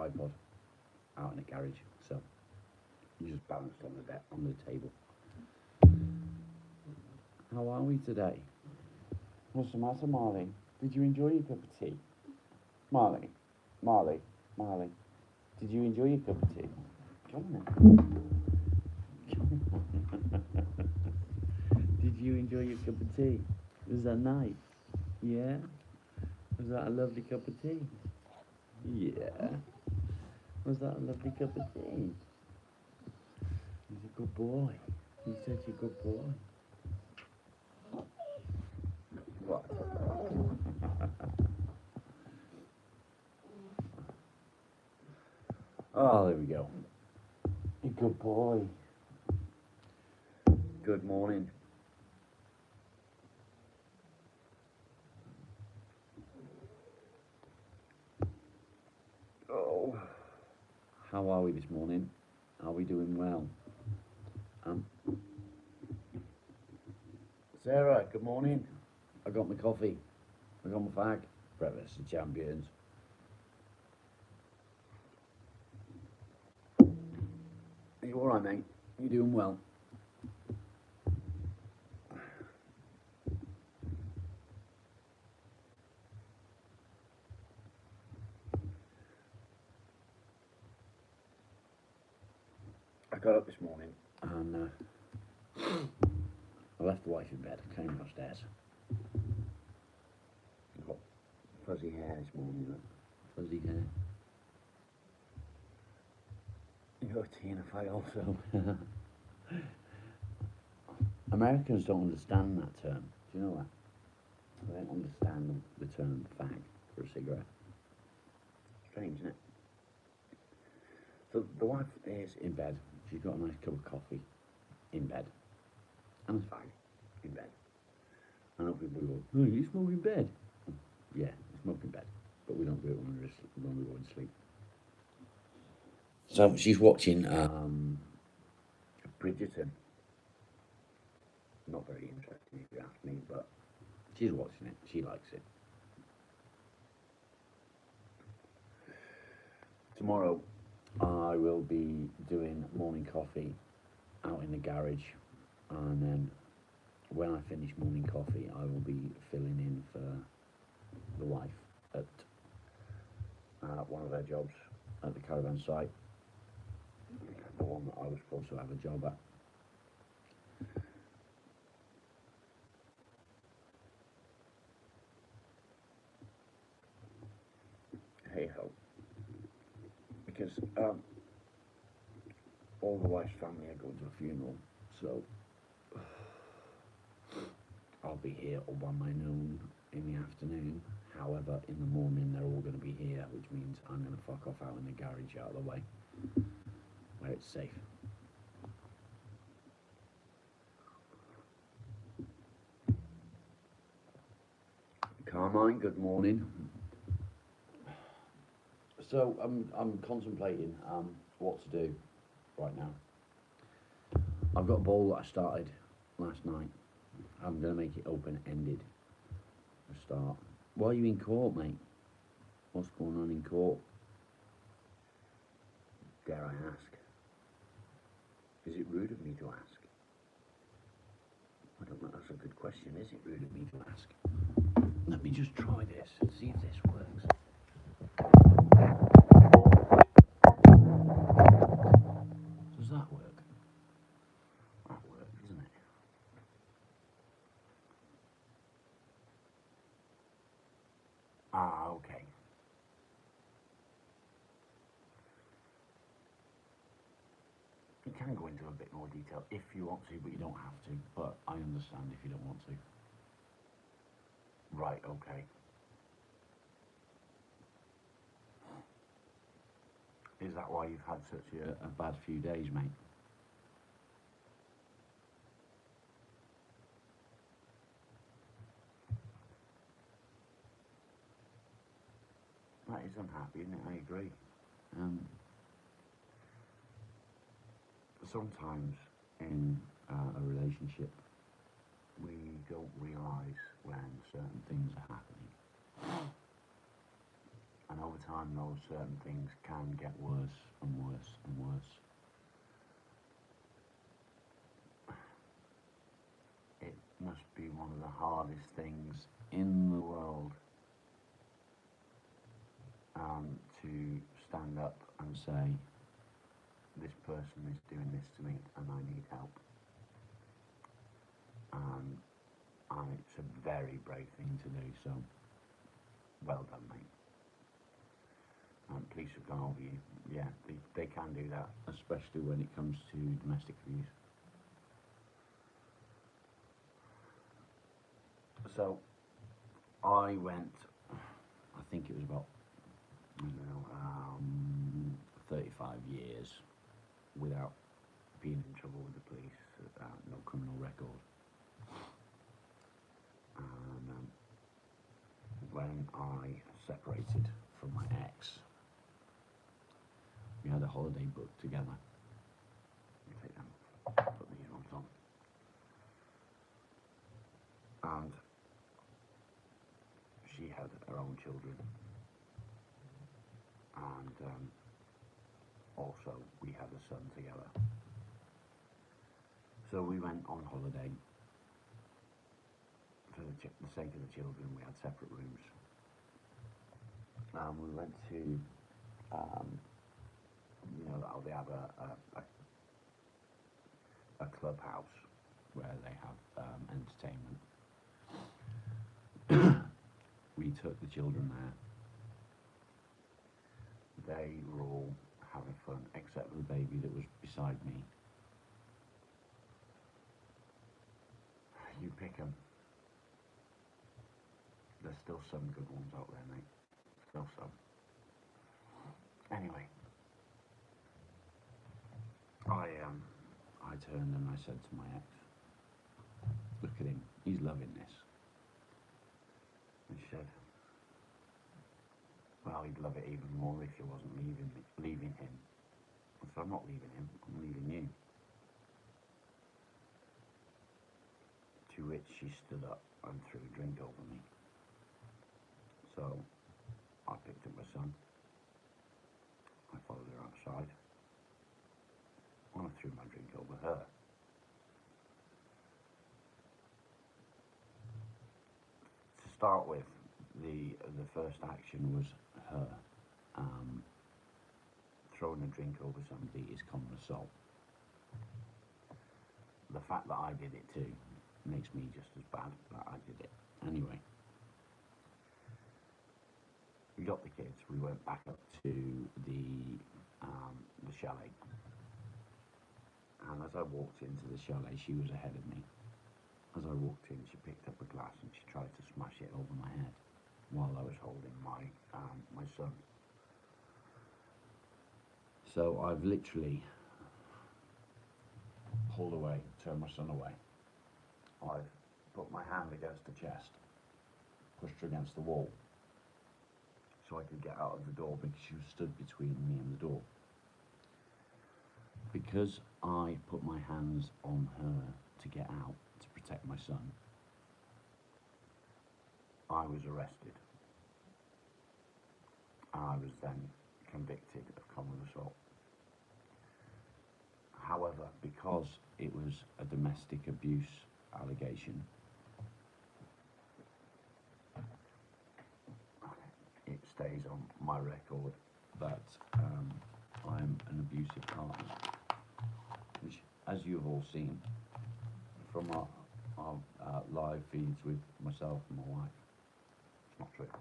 tripod out in the garage, so you just balanced on the table. How are we today? What's the matter, Marley? Did you enjoy your cup of tea? Marley, did you enjoy your cup of tea? Come on then. Did you enjoy your cup of tea? Was that nice? Yeah? Was that a lovely cup of tea? Yeah. Was that a lovely cup of tea? He's a good boy. He's such a good boy. What? Oh, there we go. A good boy. Good morning. Oh. How are we this morning? Are we doing well? Sarah, good morning. I got my coffee. I got my fag. Breakfast of champions. Are you alright, mate? You doing well? I got up this morning and I left the wife in bed. I came downstairs. I got fuzzy hair this morning. Look. Fuzzy hair. You got a tea in a fight also. Americans don't understand that term. Do you know that? They don't understand the term fag for a cigarette. Strange, isn't it? So the wife is in bed. She's got a nice cup of coffee in bed. And a fag in bed. I know people go, oh, you smoke in bed? Yeah, I smoke in bed. But we don't do it when we go to sleep. So she's watching Bridgerton. Not very interesting if you ask me, but she's watching it. She likes it. Tomorrow I will be doing morning coffee out in the garage, and then when I finish morning coffee I will be filling in for the wife at one of her jobs at the caravan site, the one that I was supposed to have a job at. Hey ho, because all the wife's family are going to a funeral, so I'll be here all by my own in the afternoon. However, in the morning they're all going to be here, which means I'm going to fuck off out in the garage out of the way, where it's safe. Carmine, good morning. So I'm contemplating what to do right now. I've got a bowl that I started last night. I'm going to make it open-ended to start. Why are you in court, mate? What's going on in court? Dare I ask? Is it rude of me to ask? I don't know, that's a good question. Is it rude of me to ask? Let me just try this and see if this works. Does that work? That works, doesn't it? Ah, okay. You can go into a bit more detail if you want to, but you don't have to. But I understand if you don't want to. Right, okay. Is that why you've had such a bad few days, mate? That is unhappy, isn't it? I agree. Sometimes in a relationship, we don't realise when certain things are happening. I know over time, those certain things can get worse and worse and worse. It must be one of the hardest things in the world to stand up and say, this person is doing this to me and I need help. And it's a very brave thing to do, so well done, mate. Police have gone over you. Yeah, they can do that, especially when it comes to domestic abuse. So I went, I think it was about, I don't know, 35 years without being in trouble with the police, no criminal record. And when I separated from my ex, we had a holiday booked together. Take them, put these ones on. And she had her own children. And also we had a son together. So we went on holiday. For the sake of the children, we had separate rooms. We went to, they have a clubhouse where they have entertainment. We took the children there. They were all having fun, except for the baby that was beside me. You pick 'em. There's still some good ones out there, mate. Still some. Anyway, I turned and I said to my ex, look at him, he's loving this. And she said, well, he'd love it even more if you wasn't leaving him. I said, I'm not leaving him, I'm leaving you. To which she stood up and threw a drink over me. So I picked up my son, I followed her outside, and I threw my drink over her. To start with, the first action was her. Throwing a drink over somebody is common assault. The fact that I did it too makes me just as bad that I did it. Anyway, we got the kids, we went back up to the chalet. And as I walked into the chalet, she was ahead of me. As I walked in, she picked up a glass and she tried to smash it over my head while I was holding my son. So I've literally pulled away, turned my son away. I've put my hand against her chest, pushed her against the wall so I could get out of the door because she was stood between me and the door. Because I put my hands on her to get out, to protect my son, I was arrested. I was then convicted of common assault. However, because it was a domestic abuse allegation, it stays on my record that I'm an abusive partner, which, as you've all seen from our live feeds with myself and my wife, it's not true.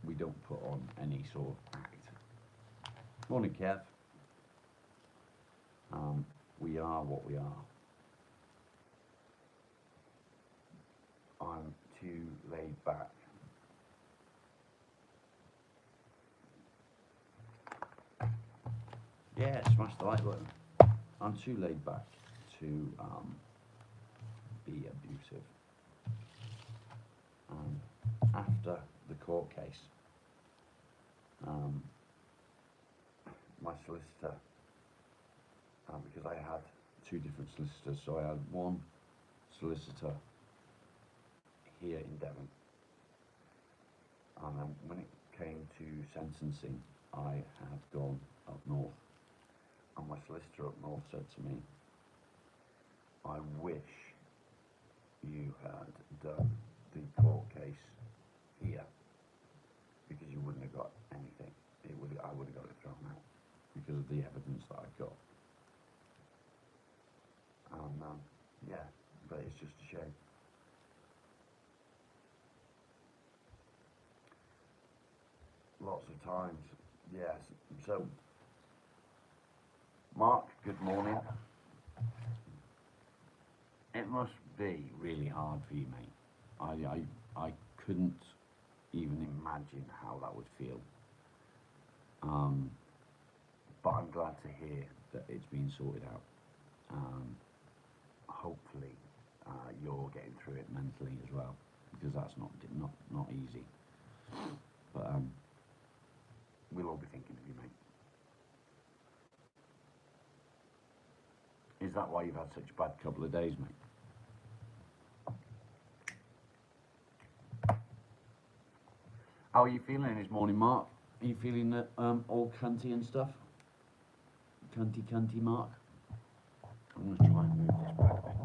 We don't put on any sort of act. Morning, Kev. We are what we are. I'm too laid back. Yeah, smash the like button. I'm too laid back to be abusive. After the court case, my solicitor, because I had two different solicitors, so I had one solicitor here in Devon, And then when it came to sentencing, I had gone up north, and my solicitor up north said to me, I wish you had done the court case here, because you wouldn't have got anything. I would have got it thrown out because of the evidence that I got. Yeah, but it's just a shame. Lots of times, yes. So, Mark, good morning. It must be really hard for you, mate. I couldn't even imagine how that would feel. But I'm glad to hear that it's been sorted out. Hopefully, you're getting through it mentally as well, because that's not easy. But we'll all be thinking of you, mate. Is that why you've had such a bad couple of days, mate? How are you feeling this morning, Mark? Are you feeling all cunty and stuff? Cunty, Mark? I'm going to try and move this back a bit.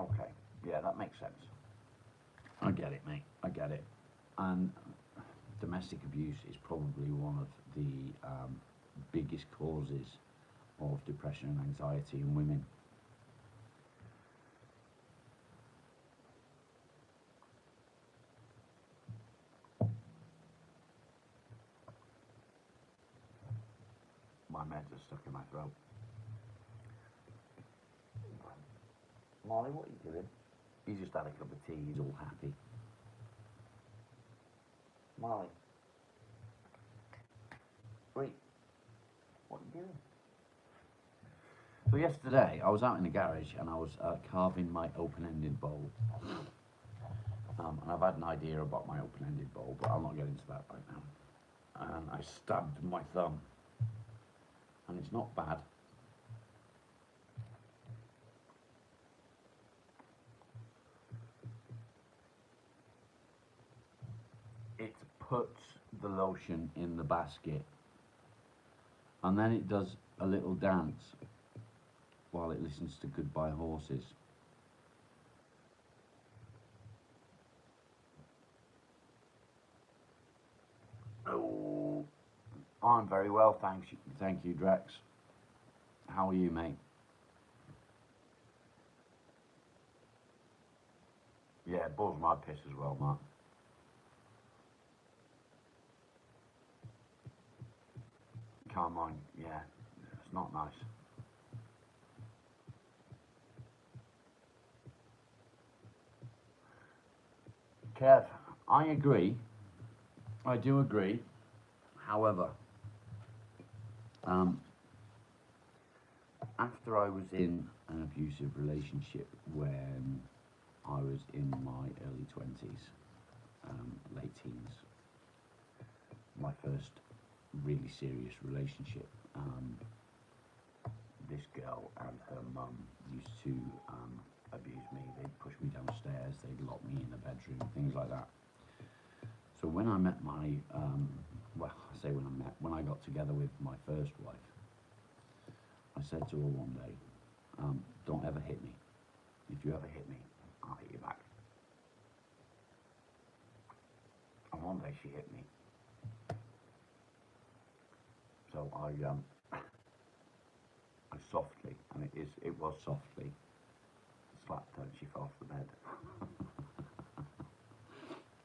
Okay, yeah, that makes sense. I get it, mate, I get it. And domestic abuse is probably one of the biggest causes of depression and anxiety in women. My meds are stuck in my throat. Molly, what are you doing? He's just had a cup of tea, he's all happy. Molly. Wait. What are you doing? So yesterday, I was out in the garage and I was carving my open-ended bowl. And I've had an idea about my open-ended bowl, but I'll not get into that right now. And I stabbed my thumb. And it's not bad. It puts the lotion in the basket, and then it does a little dance while it listens to Goodbye Horses. Oh, I'm very well, thank you, Drex. How are you, mate? Yeah, it bores my piss as well, Mark. Carmine, yeah, it's not nice. Kev, I agree. I do agree. However, after I was in an abusive relationship when I was in my early 20s, late teens, my first really serious relationship, this girl and her mum used to abuse me. They'd push me downstairs, they'd lock me in a bedroom, things like that. So when I met my, when I got together with my first wife, I said to her one day, don't ever hit me. If you ever hit me, I'll hit you back. And one day she hit me. So I softly, and it was softly, slapped her and she fell off the bed.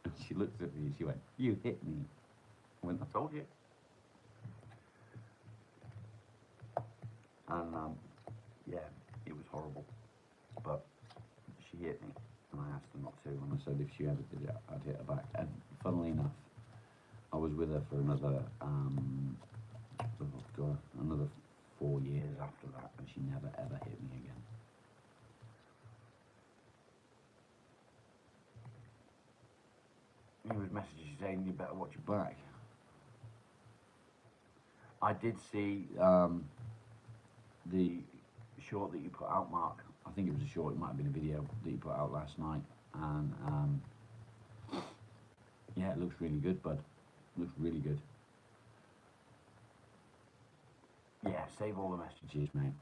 And she looked at me and she went, you hit me. I went, I told you. And yeah, it was horrible. But she hit me and I asked her not to, and I said if she ever did it, I'd hit her back. And funnily enough, I was with her for another, another 4 years after that, and she never ever hit me again. He was messaging saying you better watch your back. I did see the short that you put out, Mark. I think it was a short, it might have been a video that you put out last night. and yeah, it looks really good, bud. Looks really good. Yeah, save all the messages, mate.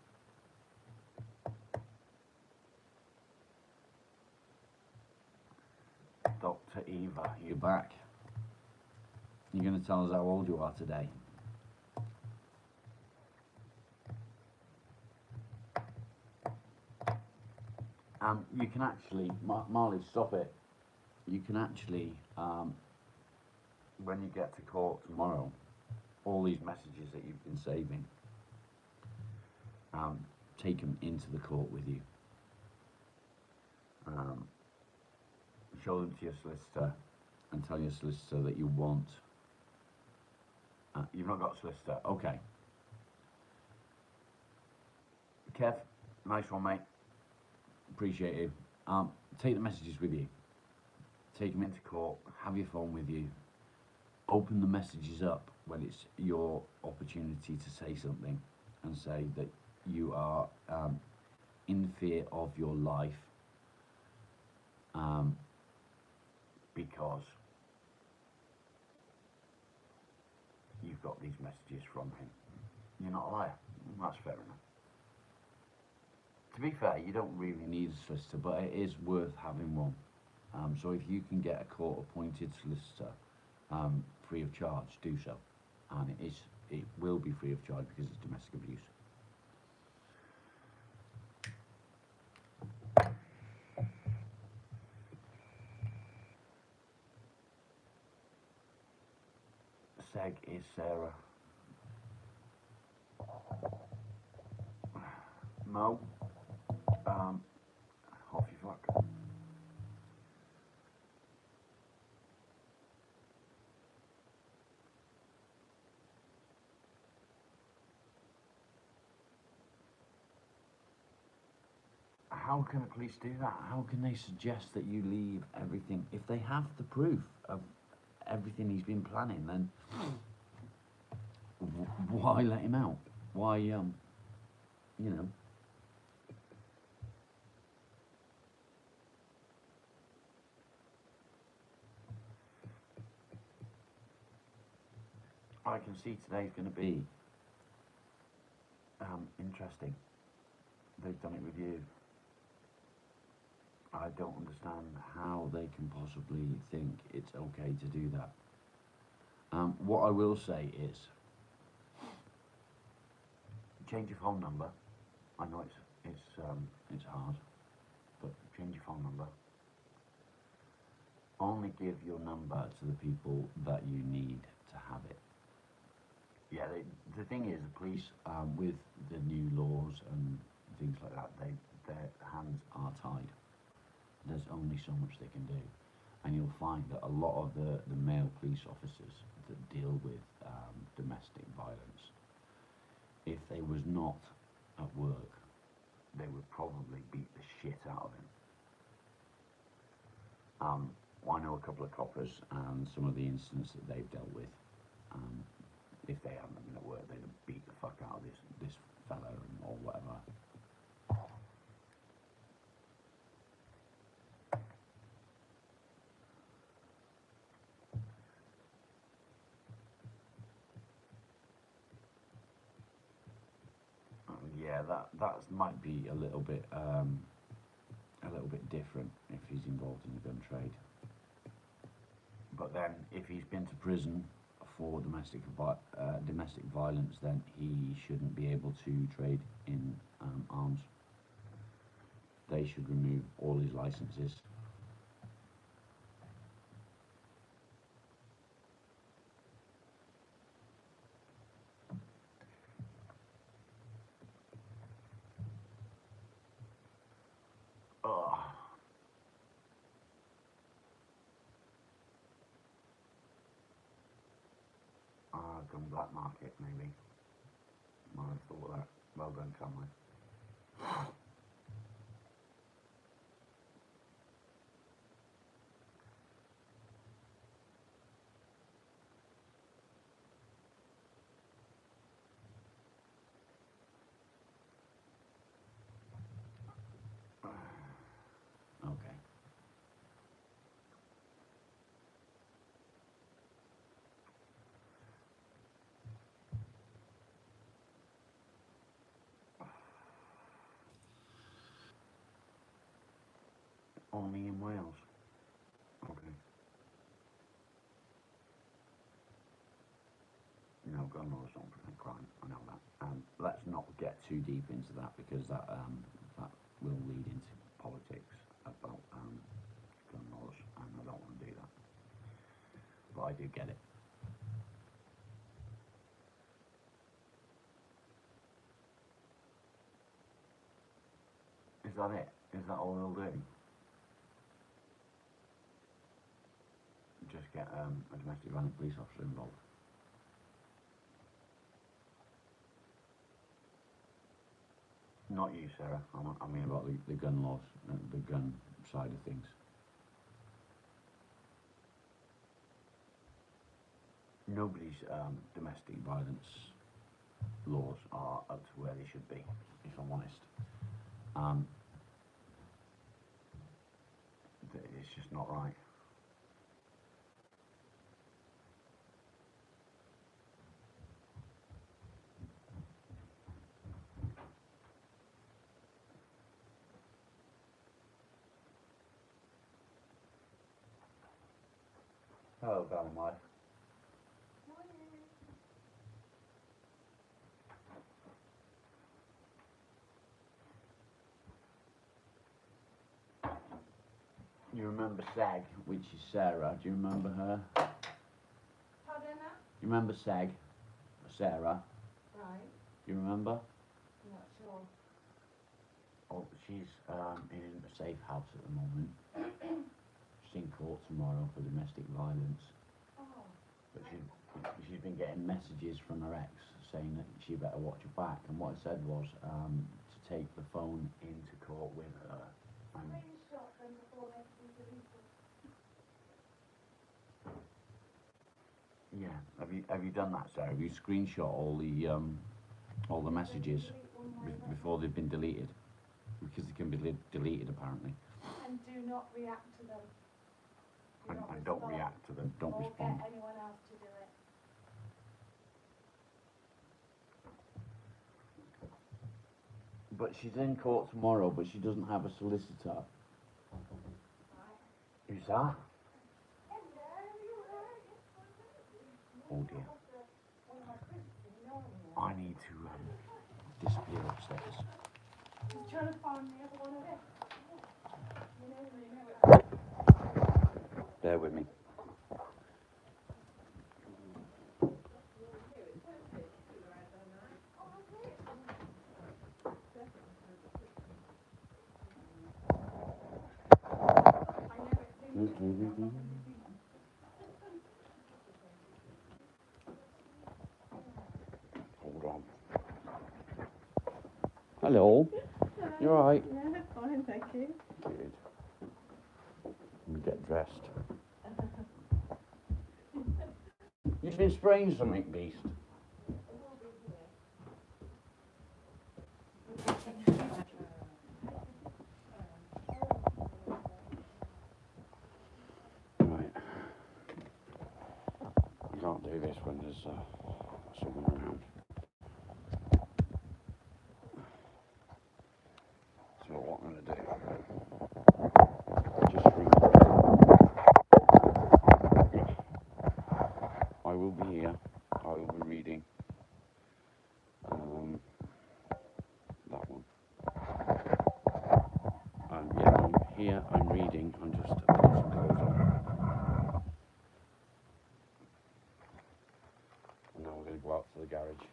Dr. Eva, you're back. You're going to tell us how old you are today. You can actually, Marley, stop it. You can actually, when you get to court tomorrow, all these messages that you've been saving, take them into the court with you. Show them to your solicitor and tell your solicitor that you want. You've not got a solicitor, okay. Kev, nice one, mate. Appreciate it. Take the messages with you. Take them into court. Have your phone with you. Open the messages up when it's your opportunity to say something, and say that you are in fear of your life because you've got these messages from him. You're not a liar. That's fair enough. To be fair, you don't really need a solicitor, but it is worth having one. So if you can get a court-appointed solicitor free of charge, do so. And it will be free of charge because it's domestic abuse. Seg is Sarah. Mo, off you fuck. How can the police do that? How can they suggest that you leave everything? If they have the proof of everything he's been planning, then why let him out? Why, you know? I can see today's going to be interesting. They've done it with you. I don't understand how they can possibly think it's okay to do that. What I will say is, change your phone number. I know it's hard, but change your phone number. Only give your number to the people that you need to have it. Yeah, the thing is, the police, with the new laws and things like that, their hands are tied. There's only so much they can do. And you'll find that a lot of the male police officers that deal with domestic violence, if they was not at work, they would probably beat the shit out of him. I know a couple of coppers and some of the incidents that they've dealt with. If they hadn't been at work, they'd have beat the fuck out of this fella or whatever. Yeah, that might be a little bit different if he's involved in the gun trade. But then, if he's been to prison for domestic violence, then he shouldn't be able to trade in arms. They should remove all his licenses. Gun black market, maybe. Might have thought that. Well done, Conway. Okay. Only in Wales. Okay. No, gun laws don't prevent crime. I know that. Let's not get too deep into that because that will lead into politics about gun laws, and I don't want to do that. But I do get it. Is that it? Is that all they'll do? Just get a domestic violence police officer involved. Not you, Sarah. I mean about the gun laws, the gun side of things. Nobody's domestic violence laws are up to where they should be, if I'm honest. It's just not right. Hello, darling wife. You remember Seg, which is Sarah? Do you remember her? Pardon? You remember Seg, Sarah? Right. Do you remember? I'm not sure. Oh, she's in a safe house at the moment. She's in court tomorrow for domestic violence. Oh. But she's been getting messages from her ex saying that she better watch her back. And what I said was to take the phone into court with her. And Screenshot them before they can be deleted. yeah, have you done that, Sarah? Have you screenshot all the messages before they've been deleted? Because they can be deleted apparently. And do not react to them. And don't react to them. Don't or respond. Get anyone else to do it. But she's in court tomorrow, but she doesn't have a solicitor. Right. Who's that? Oh dear. I need to disappear upstairs. He's trying to find the other one of it. You know. Bear with me. Hold on. Hello. You alright? Yeah, fine, thank you. Good. Let me get dressed. You've been spraying something, Beast. Right. You can't do this when there's someone around. So what I'm going to do, just read. I will be here. I will be reading that one. Yeah, I'm here. I'm reading. I'm just putting some clothes on. And now we're going to go out to the garage.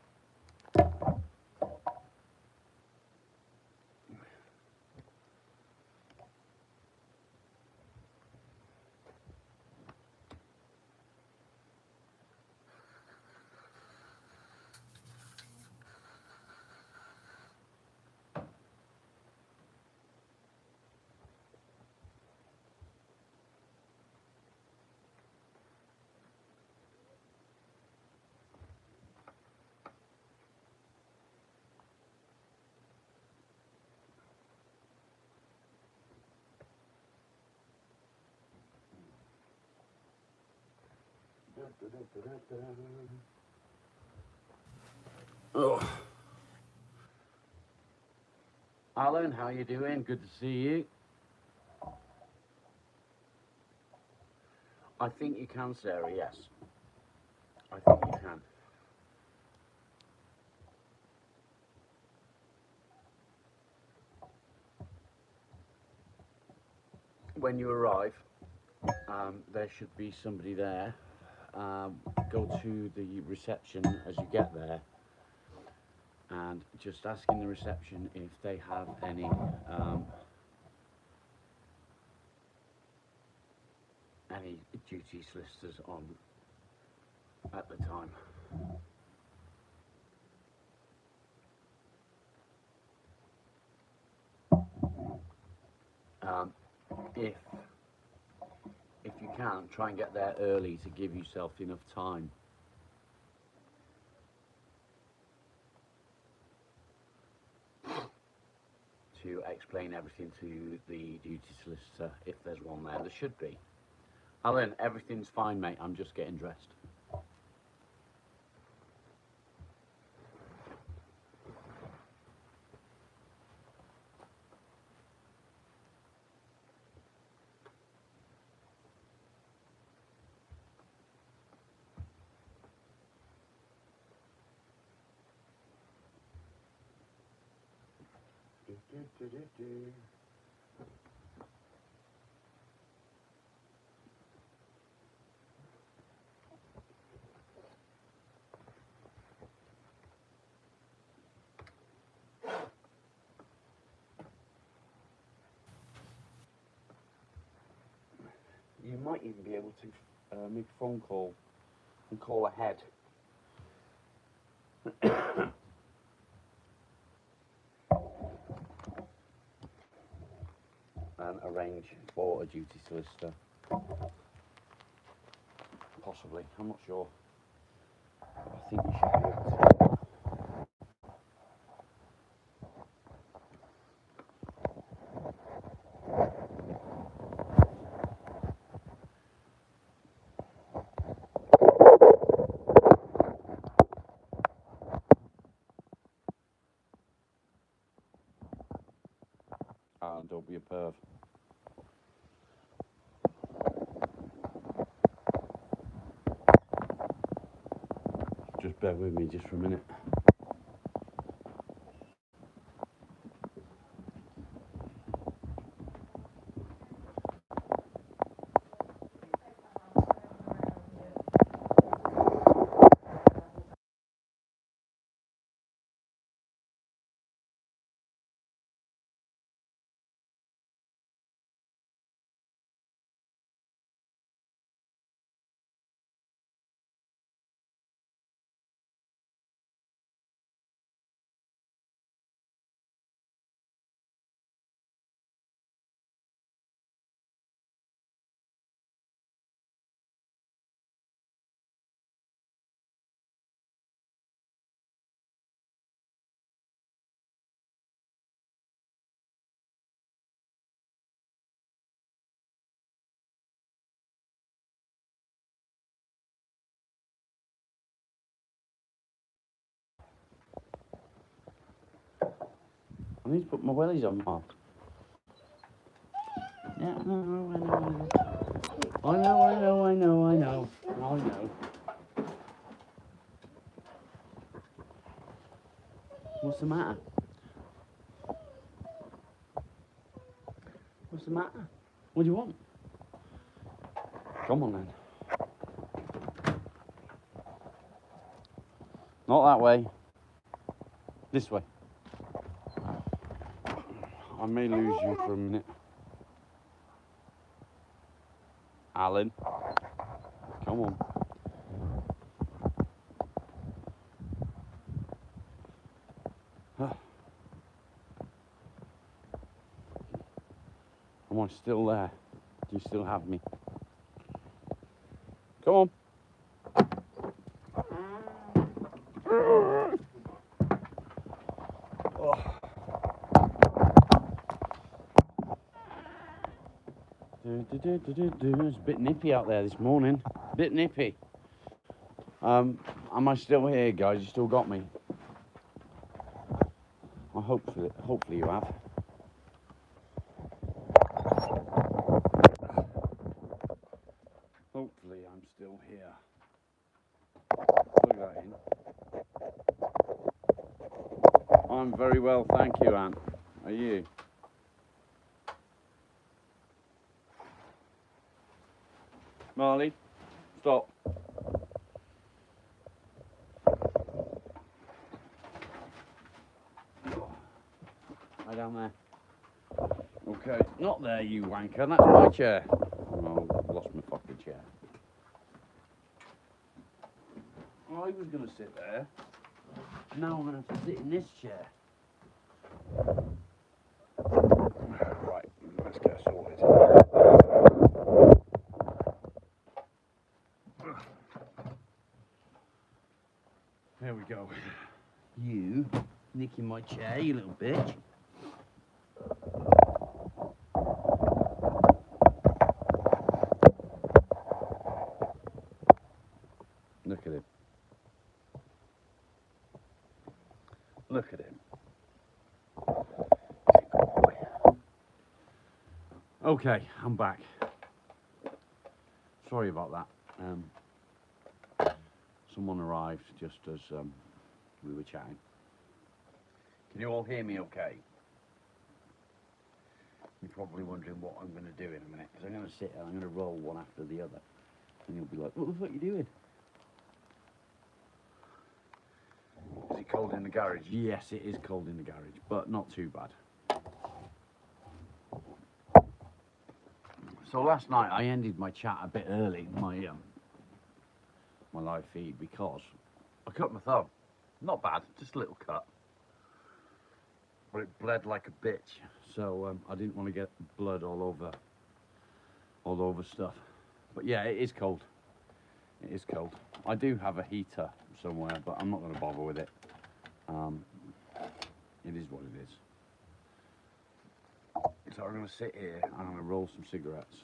Oh. Alan, how you doing? Good to see you. I think you can, Sarah, yes. I think you can. When you arrive, there should be somebody there. Go to the reception as you get there and just ask in the reception if they have any duty solicitors on at the time. Um, if you can, try and get there early to give yourself enough time to explain everything to the duty solicitor if there's one there. There should be. Alan, everything's fine, mate. I'm just getting dressed. You might even be able to make a phone call and call ahead. And arrange for a duty solicitor. Possibly, I'm not sure. I think you should be able to. Don't be a perv. Just bear with me just for a minute. I need to put my wellies on, Mark. Yeah, I know. I know. What's the matter? What's the matter? What do you want? Come on then. Not that way. This way. I may lose you for a minute. Alan. Come on. Am I still there? Do you still have me? Come on. It's a bit nippy out there this morning. Bit nippy. Am I still here, guys? You still got me? I hopefully you have. Hopefully I'm still here. Plug that in. I'm very well, thank you, Ant. Are you? Marley, stop. Lie down there. Okay, not there, you wanker. That's my chair. Oh, I've lost my fucking chair. Oh, I was going to sit there. Now I'm going to have to sit in this chair. Right, let's get sorted. There we go. You nicking my chair, you little bitch. Look at him. Look at him. He's a good boy. Okay, I'm back. Sorry about that. Someone arrived just as we were chatting. Can you all hear me okay? You're probably wondering what I'm going to do in a minute, because I'm going to sit and I'm going to roll one after the other. And you'll be like, what the fuck are you doing? Is it cold in the garage? Yes, it is cold in the garage, but not too bad. So last night I ended my chat a bit early, my live feed, because I cut my thumb. Not bad, just a little cut. But it bled like a bitch, so I didn't want to get blood all over stuff. But yeah, it is cold. It is cold. I do have a heater somewhere, but I'm not going to bother with it. It is what it is. So I'm going to sit here and I'm going to roll some cigarettes.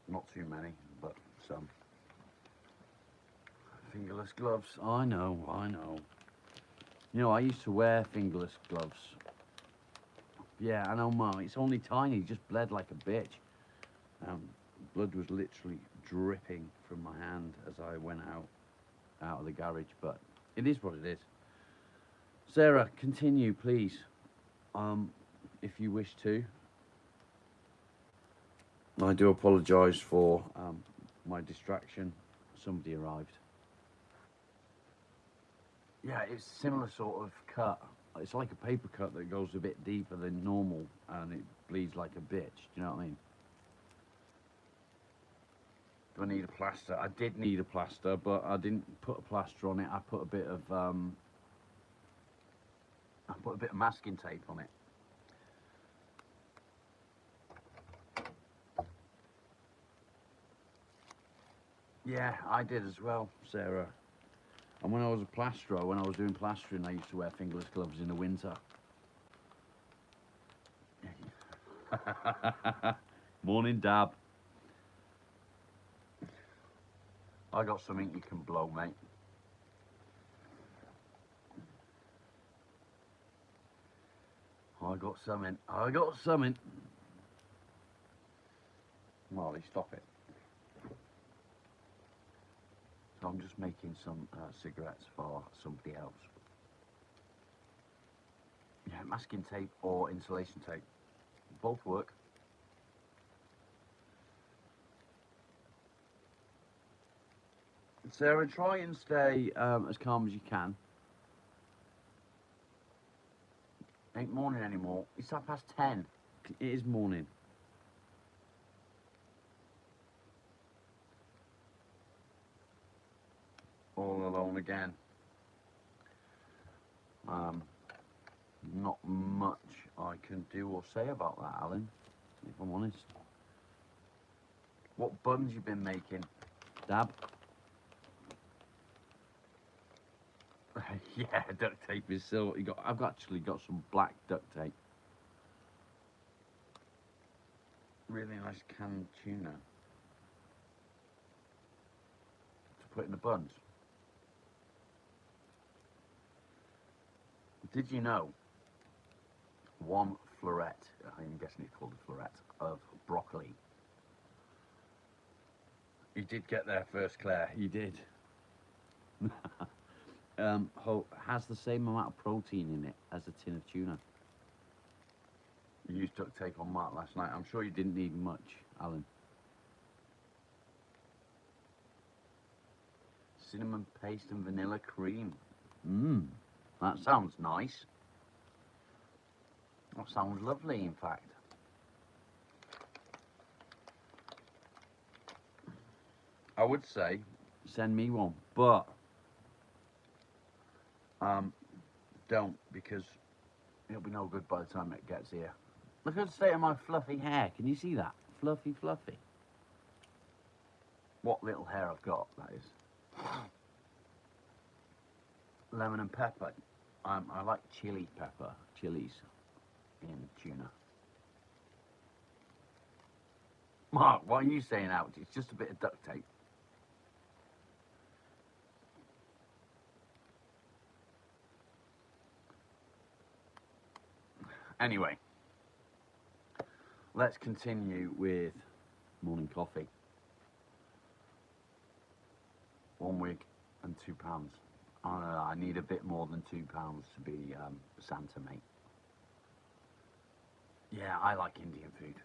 Not too many, but some. Fingerless gloves. I know. You know, I used to wear fingerless gloves. Yeah, I know, Mum. It's only tiny. It just bled like a bitch. Blood was literally dripping from my hand as I went out of the garage. But it is what it is. Sarah, continue, please. If you wish to. I do apologise for my distraction. Somebody arrived. Yeah, it's a similar sort of cut. It's like a paper cut that goes a bit deeper than normal and it bleeds like a bitch. Do you know what I mean? Do I need a plaster? I did need a plaster, but I didn't put a plaster on it. I put a bit of masking tape on it. Yeah, I did as well, Sarah. And when I was a plasterer, when I was doing plastering, I used to wear fingerless gloves in the winter. Morning, Dab. I got something you can blow, mate. I got something. Marley, stop it. So I'm just making some cigarettes for somebody else. Yeah, masking tape or insulation tape. Both work. Sarah, try and stay as calm as you can. Ain't morning anymore. It's 10:30. It is morning. All alone again. Not much I can do or say about that, Alan, if I'm honest. What buns you been making, Dab? Yeah, duct tape is so. I've actually got some black duct tape. Really nice canned tuna to put in the buns. Did you know one floret, I'm guessing it's called a floret, of broccoli You did get there first, Claire. You did. Has the same amount of protein in it as a tin of tuna. You used duct tape on Mark last night. I'm sure you didn't need much, Alan. Cinnamon paste and vanilla cream. Mmm, that sounds nice. That sounds lovely, in fact. I would say send me one, but don't, because it'll be no good by the time it gets here. Look at the state of my fluffy hair. Can you see that? Fluffy, fluffy. What little hair I've got, that is. Lemon and pepper. I like chili pepper, chilies in tuna. Mark, what are you saying out? It's just a bit of duct tape. Anyway, let's continue with morning coffee. 1 week and £2. I need a bit more than £2 to be Santa, mate. Yeah, I like Indian food.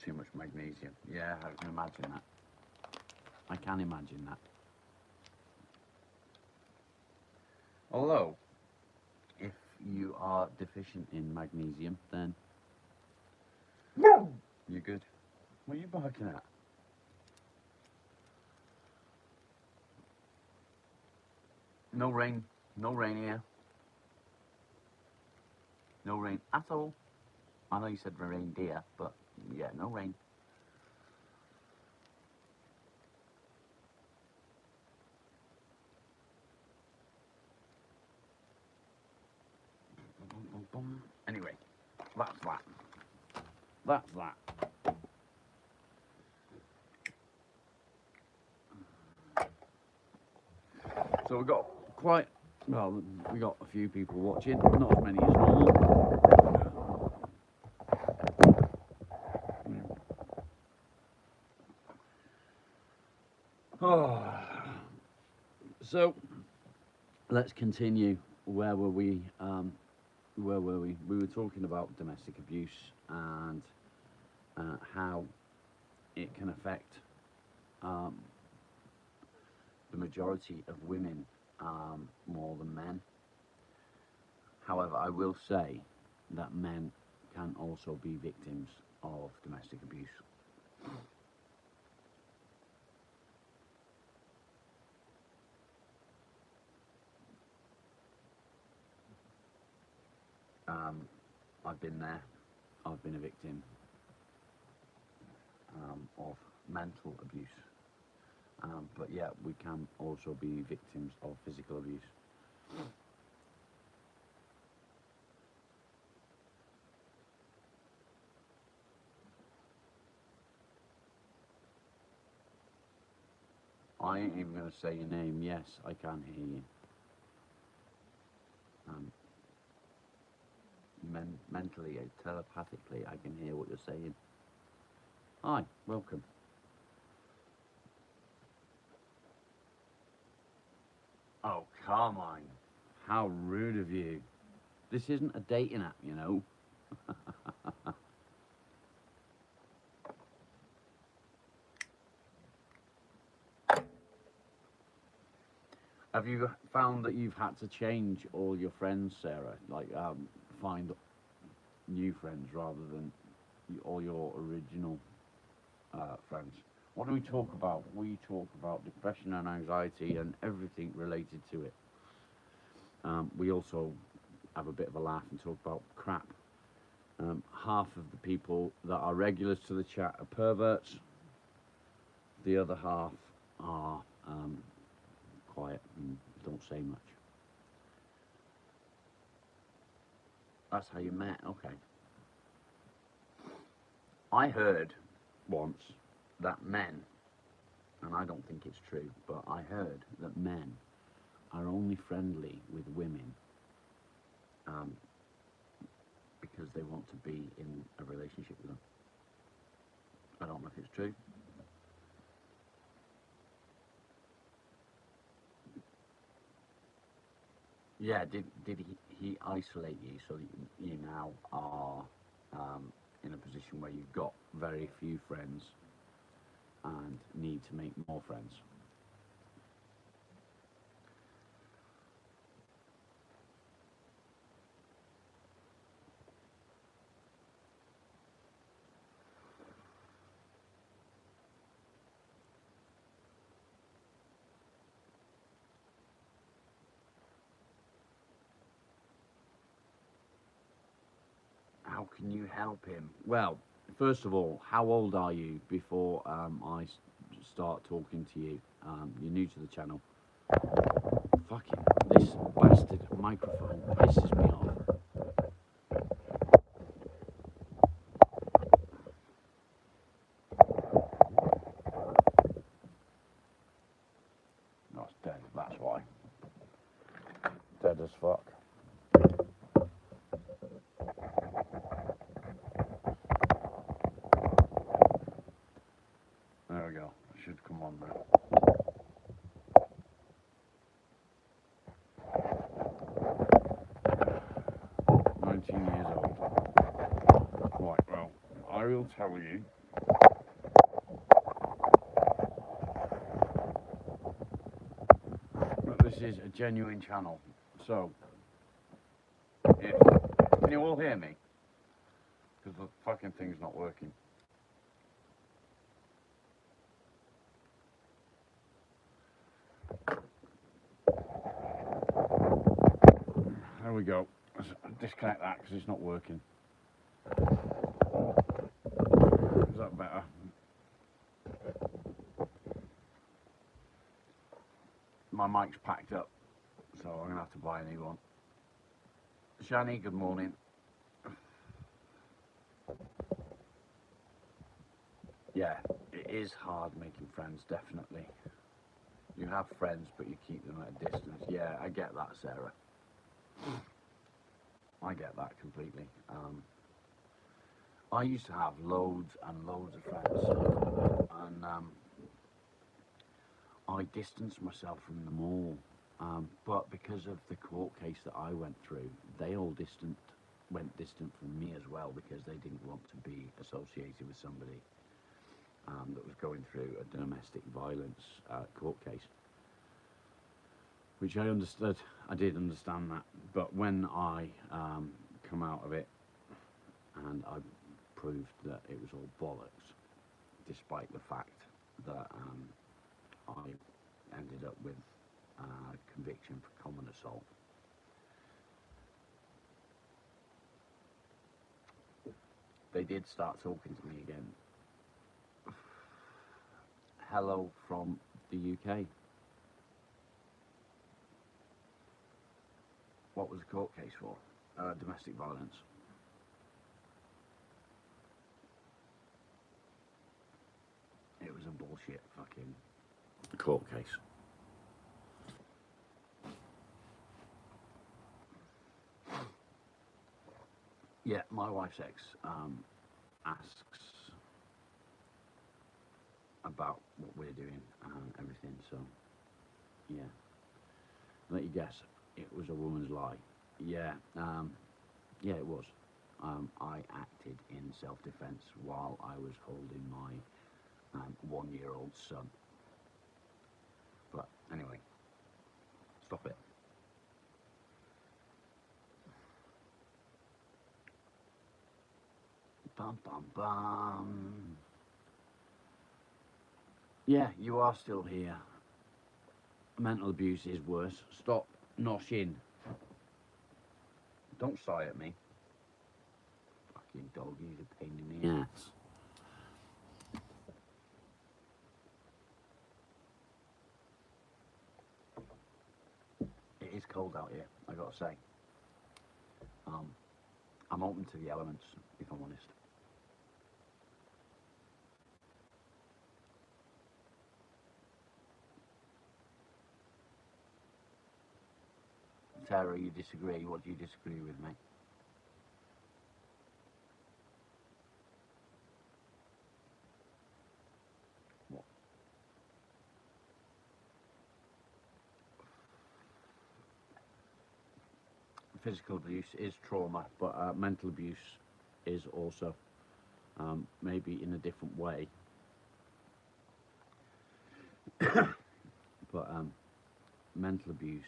Too much magnesium. Yeah, I can imagine that. I can imagine that. Although, if you are deficient in magnesium, then you're good. What are you barking at? No rain here. No rain at all. I know you said reindeer, but yeah, no rain. Anyway, that's that. That's that. So we got we got a few people watching, not as many as normal. Oh. So let's continue. Where were we? Where were we? We were talking about domestic abuse and how it can affect the majority of women more than men. However, I will say that men can also be victims of domestic abuse. I've been there. I've been a victim of mental abuse. But yeah, we can also be victims of physical abuse. I ain't even going to say your name. Yes, I can hear you. Mentally, telepathically, I can hear what you're saying. Hi, welcome. Oh, Carmine. How rude of you. This isn't a dating app, you know. Have you found that you've had to change all your friends, Sarah? Like, find new friends rather than all your original friends? What do we talk about? We talk about depression and anxiety and everything related to it. We also have a bit of a laugh and talk about crap. Half of the people that are regulars to the chat are perverts. The other half are quiet and don't say much. That's how you met, okay. I heard once that men, and I don't think it's true, but I heard that men are only friendly with women because they want to be in a relationship with them. I don't know if it's true. Yeah, did he isolate you so that you now are in a position where you've got very few friends and need to make more friends? How can you help him? Well, first of all, how old are you before I start talking to you? You're new to the channel. Fucking, this bastard microphone pisses me off. No, it's dead, that's why. Dead as fuck. There we go. It should come on now. Years old. Right, well, I will tell you. That this is a genuine channel. So, can you all hear me? Because the fucking thing's not working. There we go. Let's disconnect that because it's not working. Is that better? My mic's packed up, so I'm going to have to buy a new one. Shani, good morning. Yeah, it is hard making friends, definitely. You have friends, but you keep them at a distance. Yeah, I get that, Sarah. I get that completely. I used to have loads and loads of friends, and I distanced myself from them all. But because of the court case that I went through, they all went distant from me as well, because they didn't want to be associated with somebody that was going through a domestic violence court case. Which I understood. I did understand that. But when I come out of it and I proved that it was all bollocks, despite the fact that I ended up with conviction for common assault. They did start talking to me again. Hello from the UK. What was the court case for? Domestic violence. It was a bullshit fucking court case. Yeah, my wife's ex asks about what we're doing and everything, so yeah. Let you guess, it was a woman's lie. Yeah, yeah, it was. I acted in self-defense while I was holding my 1-year-old son. But anyway, stop it. Bum bum bum. Yeah, you are still here. Mental abuse is worse. Stop noshing. Don't sigh at me. Fucking dog, he's a pain in the ass. It is cold out here, I gotta say. I'm open to the elements, if I'm honest. Sarah, you disagree. What do you disagree with me? physical abuse is trauma, but mental abuse is also, maybe in a different way. But mental abuse,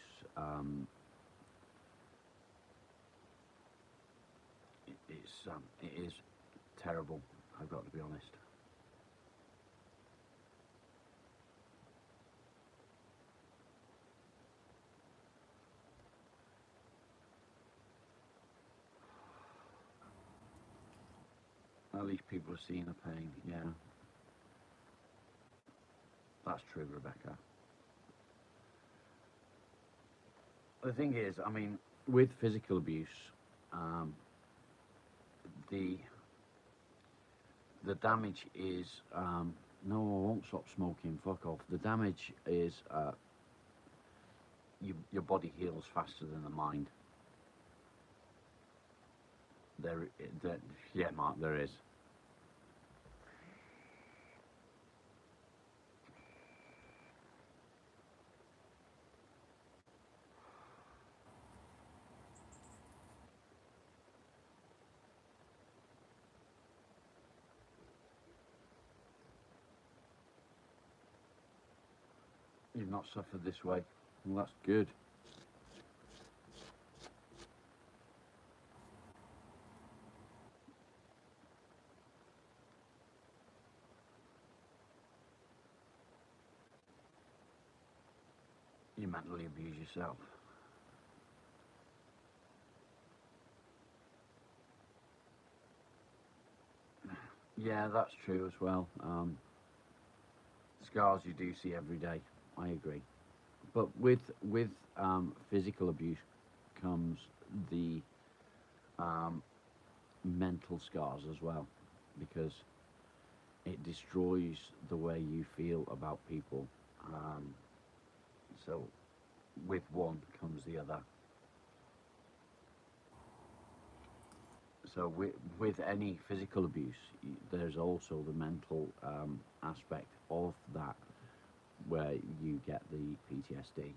it is terrible. I've got to be honest. At least people are seeing the pain. Yeah, that's true, Rebecca. The thing is, I mean, with physical abuse, um, the the damage is, no, I won't stop smoking. Fuck off. The damage is, your body heals faster than the mind. There, yeah, Mark, there is. You've not suffered this way. Well, that's good. You mentally abuse yourself. Yeah, that's true as well. Scars you do see every day. I agree. But with physical abuse comes the um, mental scars as well, because it destroys the way you feel about people. Um, so with one comes the other. So with any physical abuse, there's also the mental aspect of that, where you get the PTSD.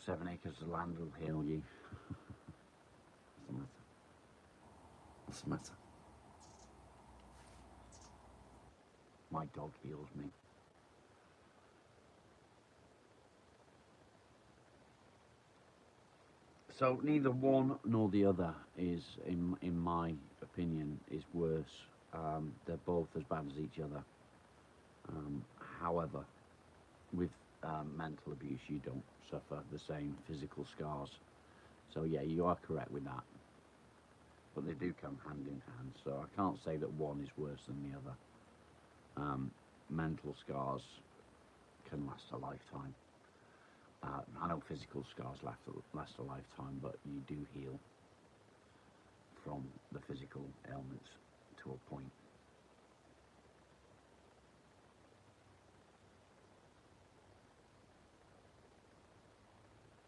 7 acres of land will heal you. What's the matter? What's the matter? My dog heals me. So neither one nor the other is, in my opinion, is worse. They're both as bad as each other. Um, However, with mental abuse, you don't suffer the same physical scars. So yeah, you are correct with that. But they do come hand in hand. So I can't say that one is worse than the other. Mental scars can last a lifetime. I know physical scars last a lifetime, but you do heal from the physical ailments to a point.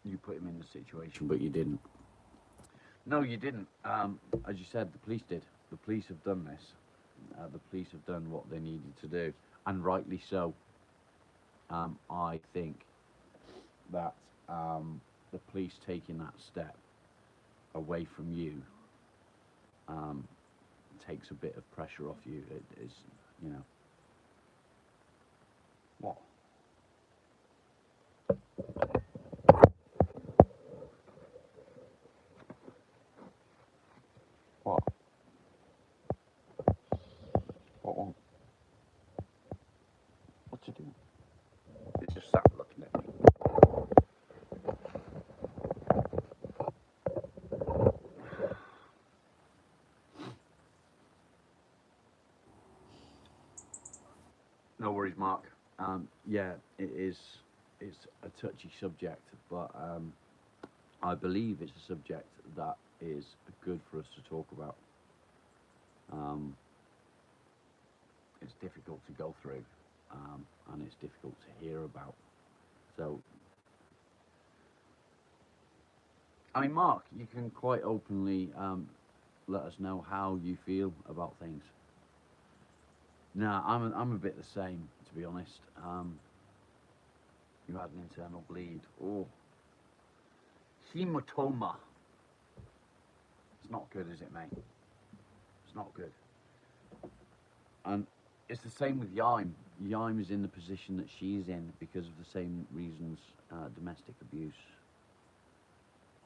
You put him in the situation, but you didn't. No, you didn't. As you said, the police did. The police have done this. The police have done what they needed to do, and rightly so. I think that the police taking that step away from you um, takes a bit of pressure off you. It is, you know. What? What? What one? What you doing? It just sat looking at me. No worries, Mark. Yeah, it is. It's a touchy subject, but I believe it's a subject that is good for us to talk about. It's difficult to go through, and it's difficult to hear about. So, I mean, Mark, you can quite openly let us know how you feel about things. No, I'm a bit the same, to be honest. You had an internal bleed. Oh. Hematoma. It's not good, is it, mate? It's not good. And it's the same with Yaim. Yaim is in the position that she's in because of the same reasons, domestic abuse.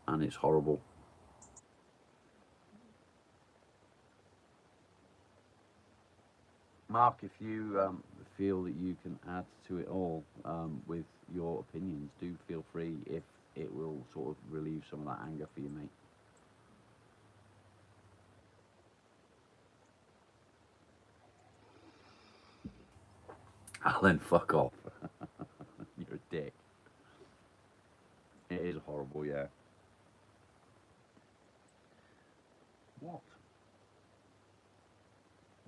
And it's horrible. Mark, if you feel that you can add to it all with your opinions, do feel free if it will sort of relieve some of that anger for you, mate. Alan, fuck off. You're a dick. It is horrible, yeah. What?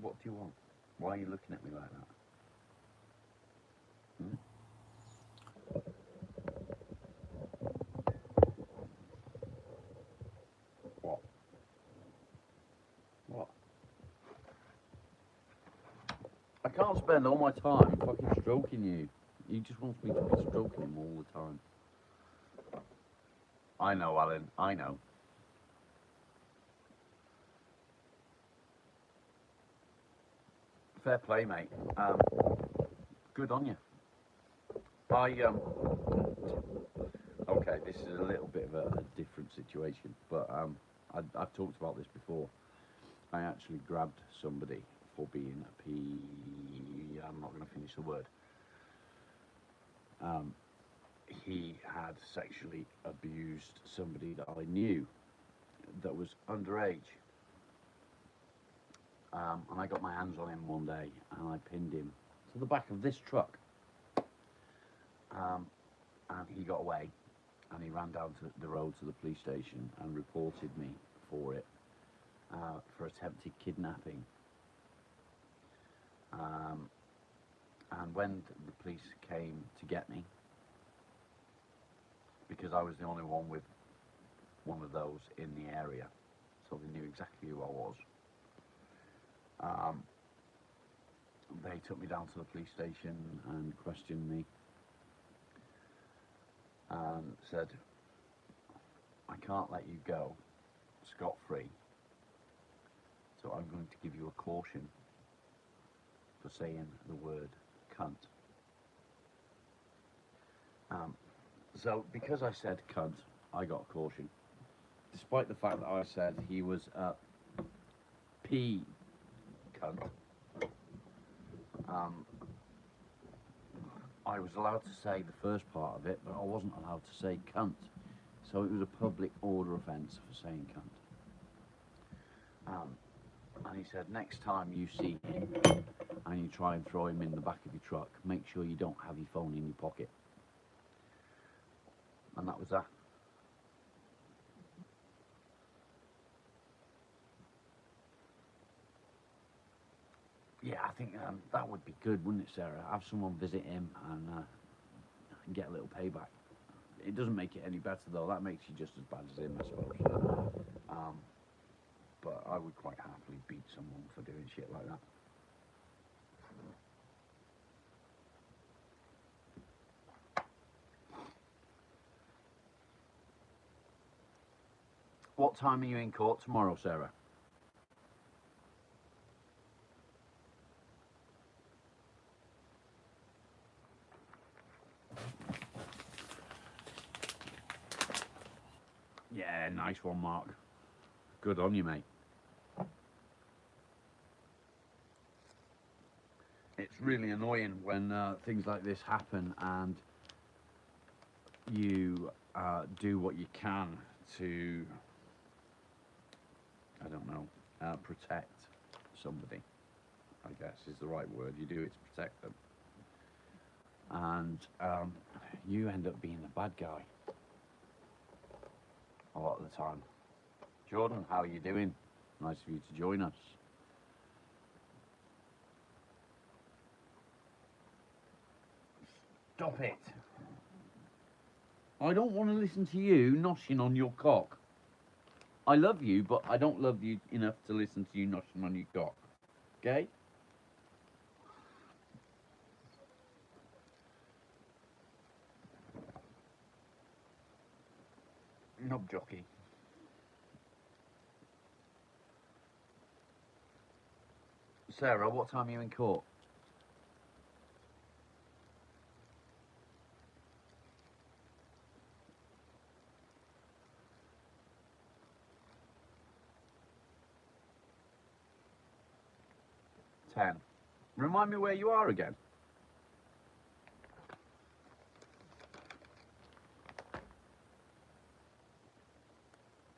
What do you want? Why are you looking at me like that? Hmm? What? What? I can't spend all my time fucking stroking you. He just wants me to be stroking him all the time. I know, Alan. I know. Fair play, mate. Good on you. Okay, this is a little bit of a different situation, but I've talked about this before. I actually grabbed somebody for being a I'm not going to finish the word. He had sexually abused somebody that I knew that was underage. And I got my hands on him one day and I pinned him to the back of this truck. And he got away and he ran down to the road to the police station and reported me for it, for attempted kidnapping. And when the police came to get me, because I was the only one with one of those in the area, so they knew exactly who I was. They took me down to the police station and questioned me and said, I can't let you go scot-free, so I'm going to give you a caution for saying the word cunt. So because I said cunt, I got a caution, despite the fact that I said he was a P cunt. I was allowed to say the first part of it, but I wasn't allowed to say cunt. So it was a public order offence for saying cunt. And he said, next time you see him and you try and throw him in the back of your truck, make sure you don't have your phone in your pocket. And that was that. Yeah, I think that would be good, wouldn't it, Sarah? Have someone visit him and get a little payback. It doesn't make it any better, though. That makes you just as bad as him, I suppose. But I would quite happily beat someone for doing shit like that. What time are you in court tomorrow, Sarah? Yeah, nice one, Mark. Good on you, mate. It's really annoying when things like this happen and you do what you can to, I don't know, protect somebody, I guess is the right word. You do it to protect them. And you end up being the bad guy a lot of the time. Jordan, how are you doing? Nice of you to join us. Stop it. I don't want to listen to you noshing on your cock. I love you, but I don't love you enough to listen to you noshing on your cock. Okay? knob jockey. Sarah, what time are you in court? Ten. Remind me where you are again.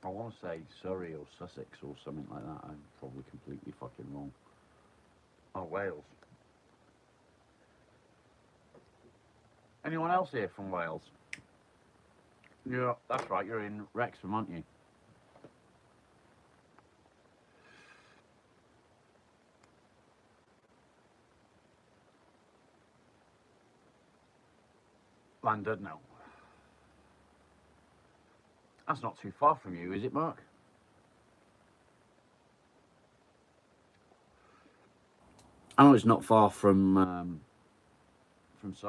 I want to say Surrey or Sussex or something like that. I'm probably completely fucking wrong. Oh, Wales. Anyone else here from Wales? Yeah, that's right. You're in Wrexham, aren't you? Llandudno. That's not too far from you, is it, Mark? I know it's not far from Si.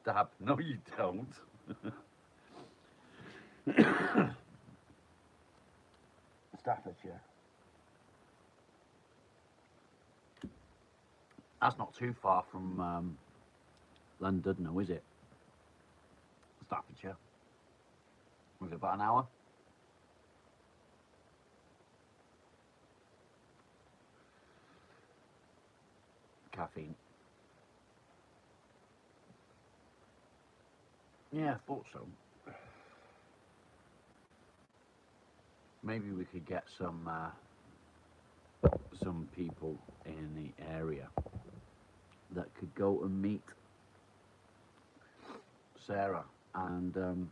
Dab. No, you don't. Staffordshire. That's not too far from Llandudno, is it? Staffordshire. Was it about an hour? Caffeine. Yeah, I thought so. Maybe we could get some people in the area that could go and meet Sarah and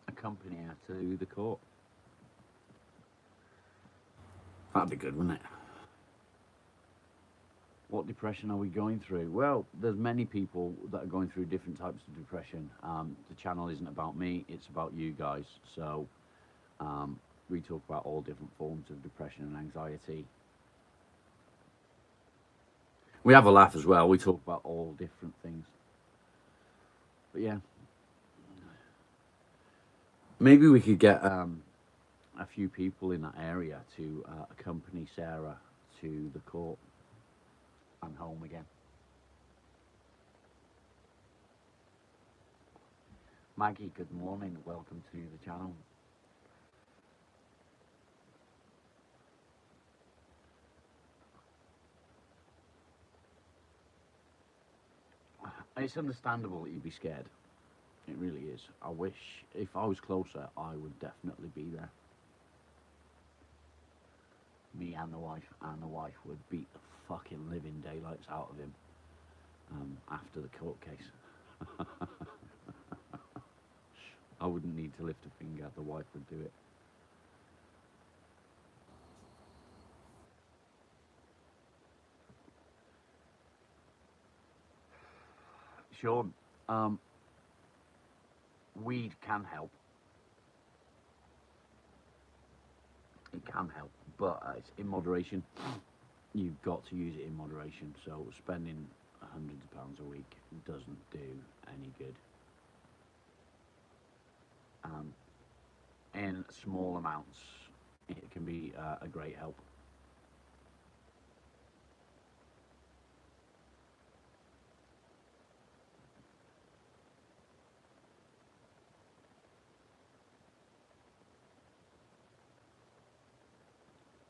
accompany her to the court. That'd be good, wouldn't it? What depression are we going through? Well, there's many people that are going through different types of depression. The channel isn't about me, it's about you guys. So we talk about all different forms of depression and anxiety. We have a laugh as well. We talk about all different things. But yeah, maybe we could get a few people in that area to accompany Sarah to the court and home again. Maggie, good morning. Welcome to the channel. It's understandable that you'd be scared. It really is. I wish if I was closer, I would definitely be there. Me and the wife would beat the fucking living daylights out of him after the court case. I wouldn't need to lift a finger, the wife would do it. Sean, weed can help. It can help, but it's in moderation. You've got to use it in moderation. So spending hundreds of pounds a week doesn't do any good. In small amounts, it can be a great help.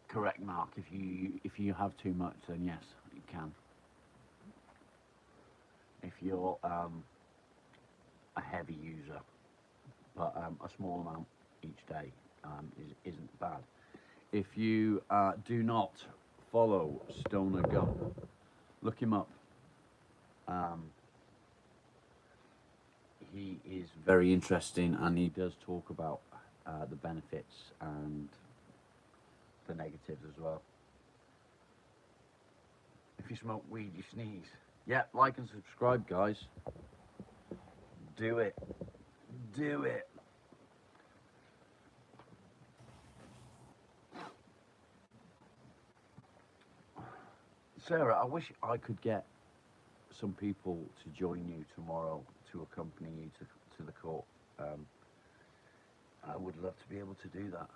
Correct, Mark. If you have too much, then yes, it can. If you're a heavy user, but a small amount each day isn't bad. If you do not follow Stoner Gun, look him up. He is very interesting, and he does talk about the benefits and the negatives as well. If you smoke weed, you sneeze. Yeah, like and subscribe, guys. Do it. Do it. Sarah, I wish I could get some people to join you tomorrow to accompany you to the court. I would love to be able to do that.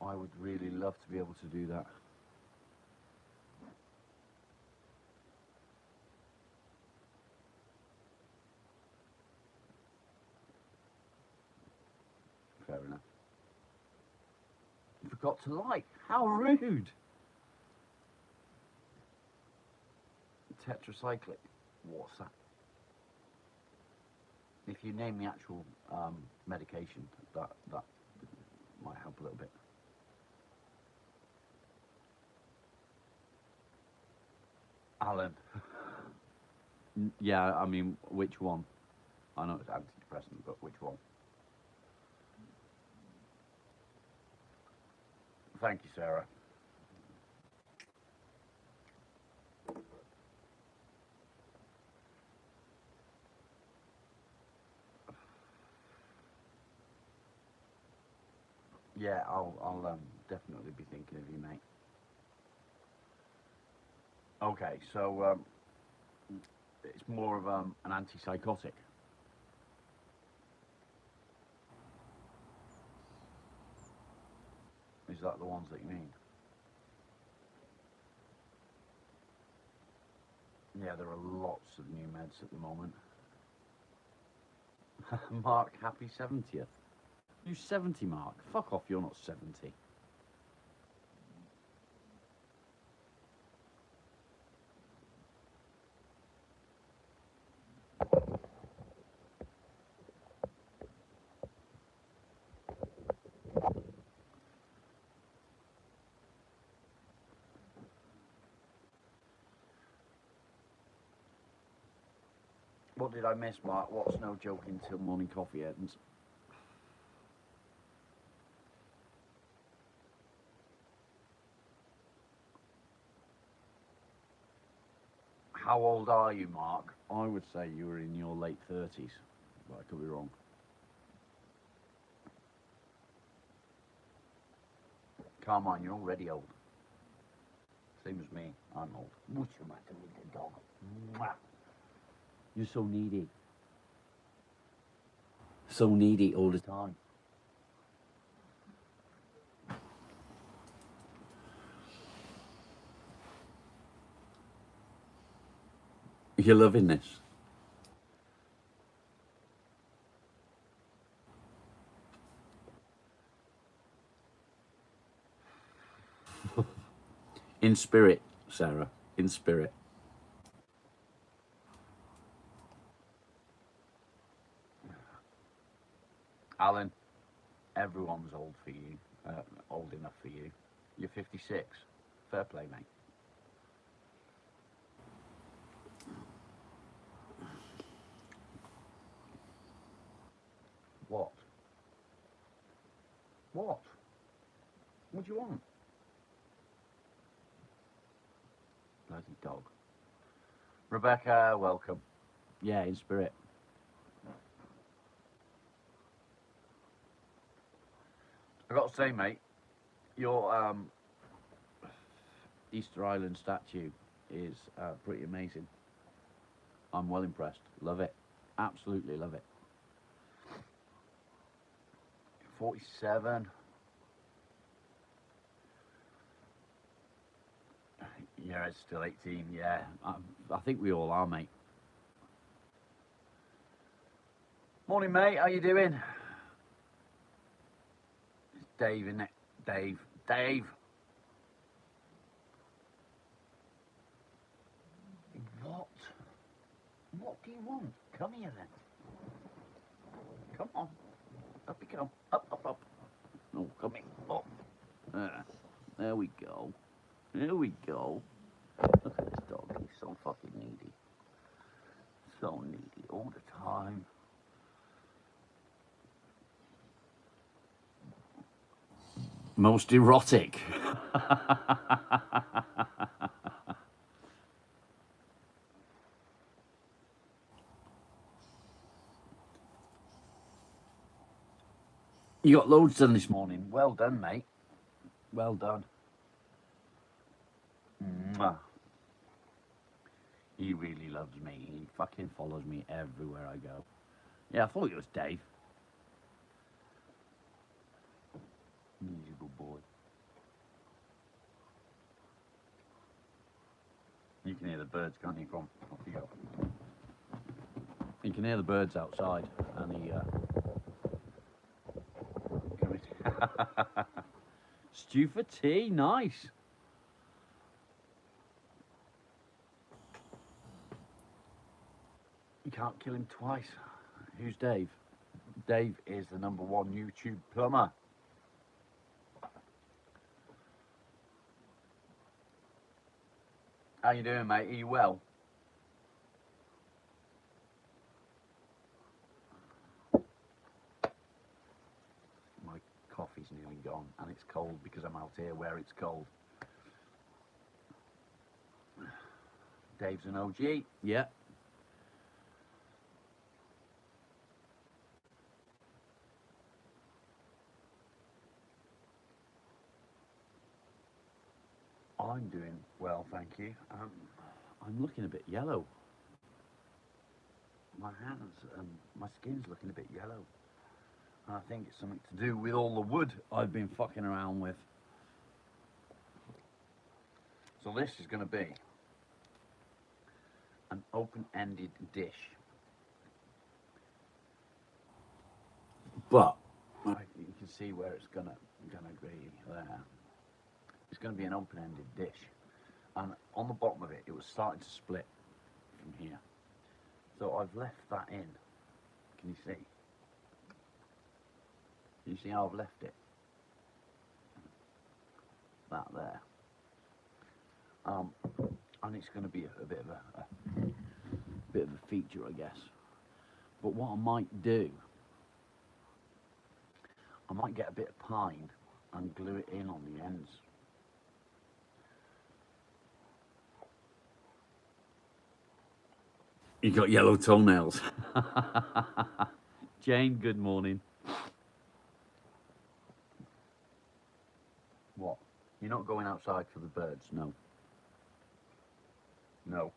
I would really love to be able to do that. Fair enough. You forgot to like. How rude. Tetracyclic. What's that? If you name the actual medication, that might help a little bit. Alan. Yeah, I mean, which one? I know it's antidepressant, but which one? Thank you, Sarah. Yeah, I'll definitely be thinking of you, mate. Okay, so it's more of an antipsychotic. Is that the ones that you mean? Yeah, there are lots of new meds at the moment. Mark, happy 70th. You 70, Mark? Fuck off, you're not 70. What did I miss, Mark? What's no joke until morning coffee ends? How old are you, Mark? I would say you were in your late 30s, but I could be wrong. Carmine, you're already old. Same as me, I'm old. What's the matter with the dog? Mwah. You're so needy. So needy all the time. You're loving this. In spirit, Sarah. In spirit. Alan, everyone's old for you. Old enough for you. You're 56. Fair play, mate. What? What? What do you want? Bloody dog. Rebecca, welcome. Yeah, in spirit. I got to say, mate, your Easter Island statue is pretty amazing. I'm well impressed. Love it. Absolutely love it. 47. Yeah, it's still 18. Yeah, I think we all are, mate. Morning, mate. How you doing? It's Dave, isn't it? Dave. Dave. What? What do you want? Come here, then. Come on. Up you come. Up, up, up. No, come here. Up. There we go. There we go. Look at this dog. He's so fucking needy. So needy all the time. Most erotic. You got loads done this morning. Well done, mate. Well done. plumber. He really loves me. He fucking follows me everywhere I go. Yeah, I thought it was Dave. He's a good boy. You can hear the birds, can't you? Come on, off you go. You can hear the birds outside, and he, stew for tea, nice. You can't kill him twice. Who's Dave? Dave is the #1 YouTube plumber. How you doing, mate? Are you well? My coffee's nearly gone, and it's cold because I'm out here where it's cold. Dave's an OG. Yeah. I'm doing well, thank you. I'm looking a bit yellow. My hands and my skin's looking a bit yellow. And I think it's something to do with all the wood I've been fucking around with. So this is going to be an open-ended dish. But you can see where it's gonna be there. It's going to be an open-ended dish, and on the bottom of it, it was starting to split from here. So I've left that in. Can you see? Can you see how I've left it? That there. And it's going to be a bit of a feature, I guess. But what I might do, I might get a bit of pine and glue it in on the ends. You got yellow toenails. Jane, good morning. What? You're not going outside for the birds? No. No.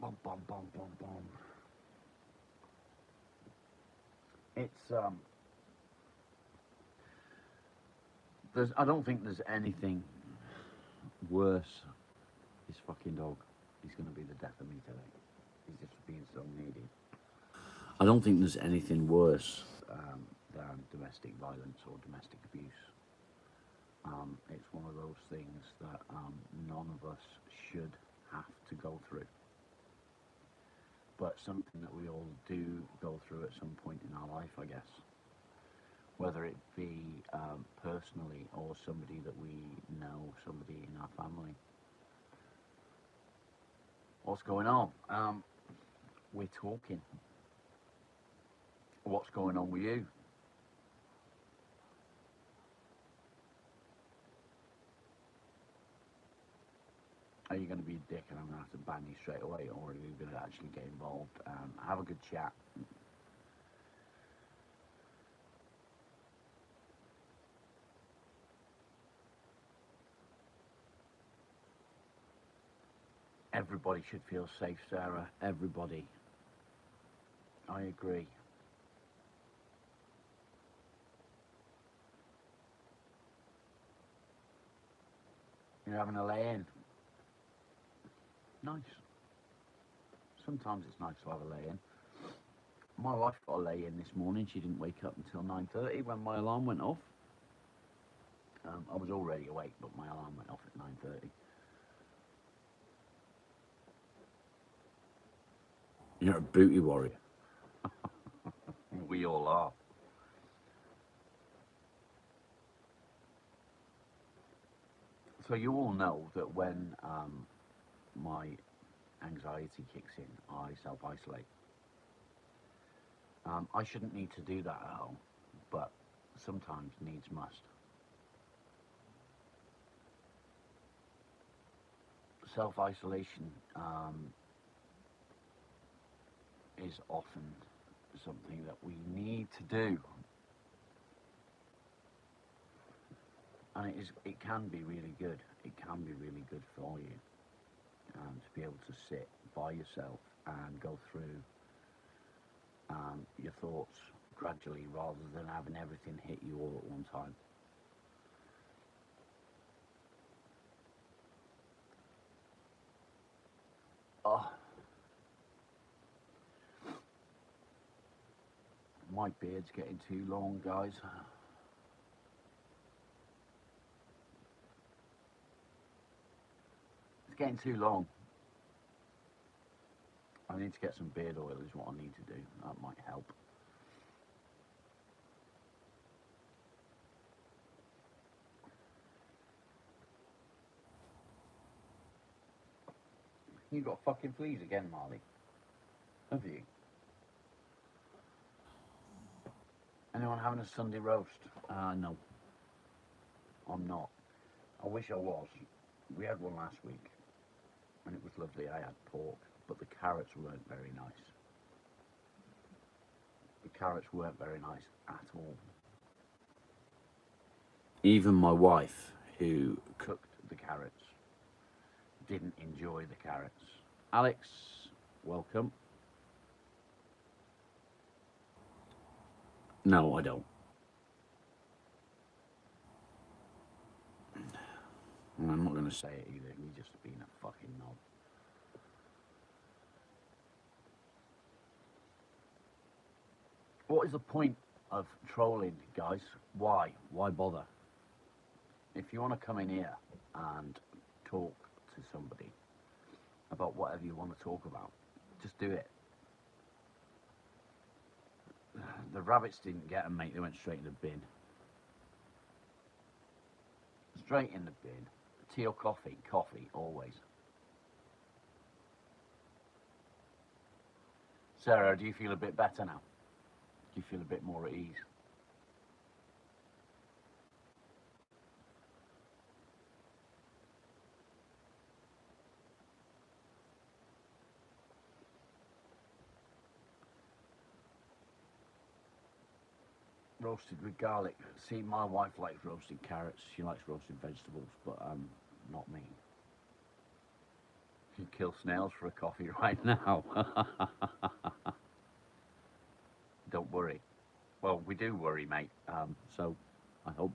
Bum, bum, bum, bum, bum. It's, I don't think there's anything worse. This fucking dog, he's going to be the death of me today. He's just being so needy. I don't think there's anything worse than domestic violence or domestic abuse. It's one of those things that none of us should have to go through. But something that we all do go through at some point in our life, I guess. Whether it be personally or somebody that we know, somebody in our family. What's going on? We're talking. What's going on with you? Are you going to be a dick and I'm going to have to ban you straight away, or are you going to actually get involved? Have a good chat. Everybody should feel safe, Sarah. Everybody. I agree. You're having a lay-in. Nice. Sometimes it's nice to have a lay-in. My wife got a lay-in this morning. She didn't wake up until 9:30 when my alarm went off. I was already awake, but my alarm went off at 9:30. You're a booty warrior. We all are. So you all know that when my anxiety kicks in, I self-isolate. I shouldn't need to do that at home, but sometimes needs must. Self-isolation is often something that we need to do And it can be really good. It can be really good for you to be able to sit by yourself and go through your thoughts gradually rather than having everything hit you all at one time. Oh, my beard's getting too long, guys. It's getting too long. I need to get some beard oil is what I need to do. That might help. You got fucking fleas again, Marley. Have you? Anyone having a Sunday roast? No. I'm not. I wish I was. We had one last week, and it was lovely. I had pork, but the carrots weren't very nice. The carrots weren't very nice at all. Even my wife, who cooked the carrots, didn't enjoy the carrots. Alex, welcome. No, I don't. And I'm not going to say it either. He's just being a fucking knob. What is the point of trolling, guys? Why? Why bother? If you want to come in here and talk to somebody about whatever you want to talk about, just do it. The rabbits didn't get them, mate. They went straight in the bin. Straight in the bin. Tea or coffee? Coffee, always. Sarah, do you feel a bit better now? Do you feel a bit more at ease? Roasted with garlic. See, my wife likes roasted carrots. She likes roasted vegetables, but not me. You kill snails for a coffee right now. Don't worry. Well, we do worry, mate. So I hope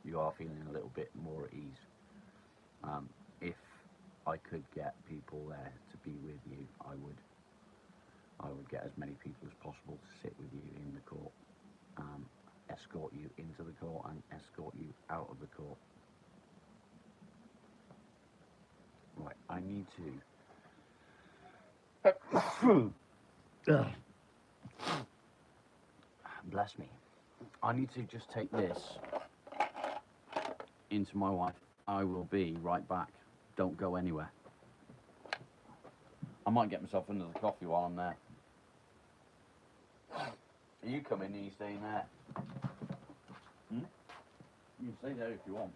you are feeling a little bit more at ease. If I could get people there to be with you, I would get as many people as possible to sit with you in the court, escort you into the court and escort you out of the court. Right, I need to bless me. I need to just take this into my wife. I will be right back. Don't go anywhere. I might get myself another coffee while I'm there. Are you coming? Are you staying there? You can stay there if you want.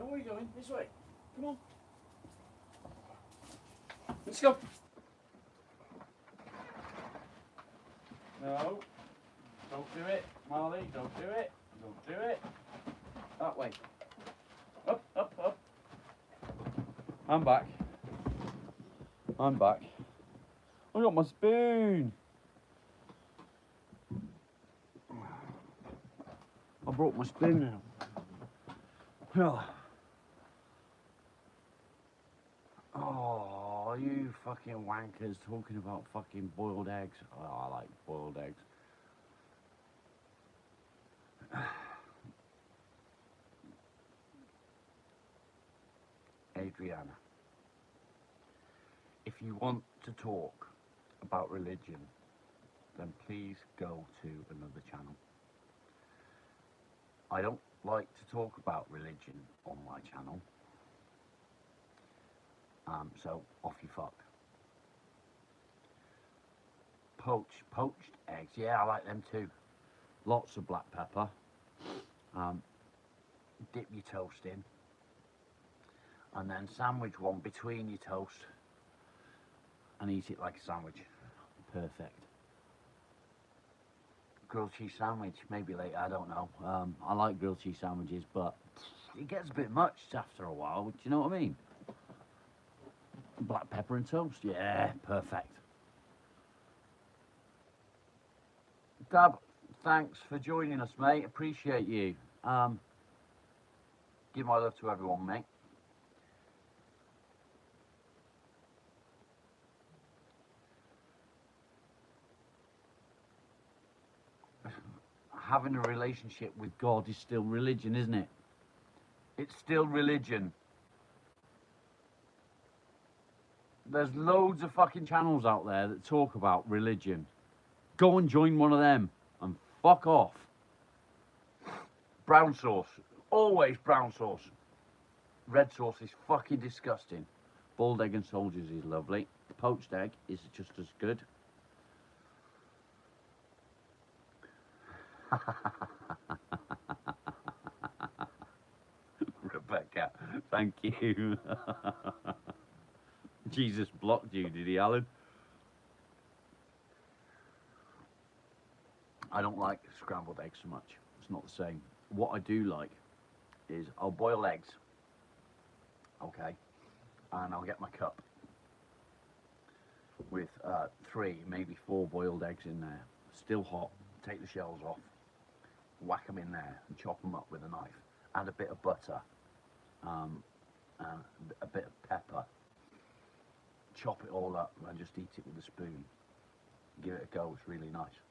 where are you going? This way. Come on. Let's go. No. Don't do it, Marley. Don't do it. Don't do it. That way. Up, up, up. I'm back. I'm back. I got my spoon. I brought my spoon now. Oh, you fucking wankers talking about fucking boiled eggs. Oh, I like boiled eggs. Adriana, if you want to talk about religion, then please go to another channel. I don't like to talk about religion on my channel. So off you fuck. Poached eggs, yeah, I like them too. Lots of black pepper. Dip your toast in. And then sandwich one between your toast and eat it like a sandwich. Perfect. Grilled cheese sandwich, maybe later, I don't know. I like grilled cheese sandwiches, but it gets a bit much after a while, do you know what I mean? Black pepper and toast, yeah, perfect. Dab, thanks for joining us, mate, appreciate you. Give my love to everyone, mate. Having a relationship with God is still religion, isn't it? It's still religion. There's loads of fucking channels out there that talk about religion. Go and join one of them and fuck off. Brown sauce. Always brown sauce. Red sauce is fucking disgusting. Boiled egg and soldiers is lovely. Poached egg is just as good. Rebecca, thank you. Jesus blocked you, did he, Alan? I don't like scrambled eggs so much. It's not the same. What I do like is I'll boil eggs, okay, and I'll get my cup with 3, maybe 4 boiled eggs in there, still hot. Take the shells off, whack them in there, and chop them up with a knife. Add a bit of butter, and a bit of pepper. Chop it all up and just eat it with a spoon. Give it a go. It's really nice.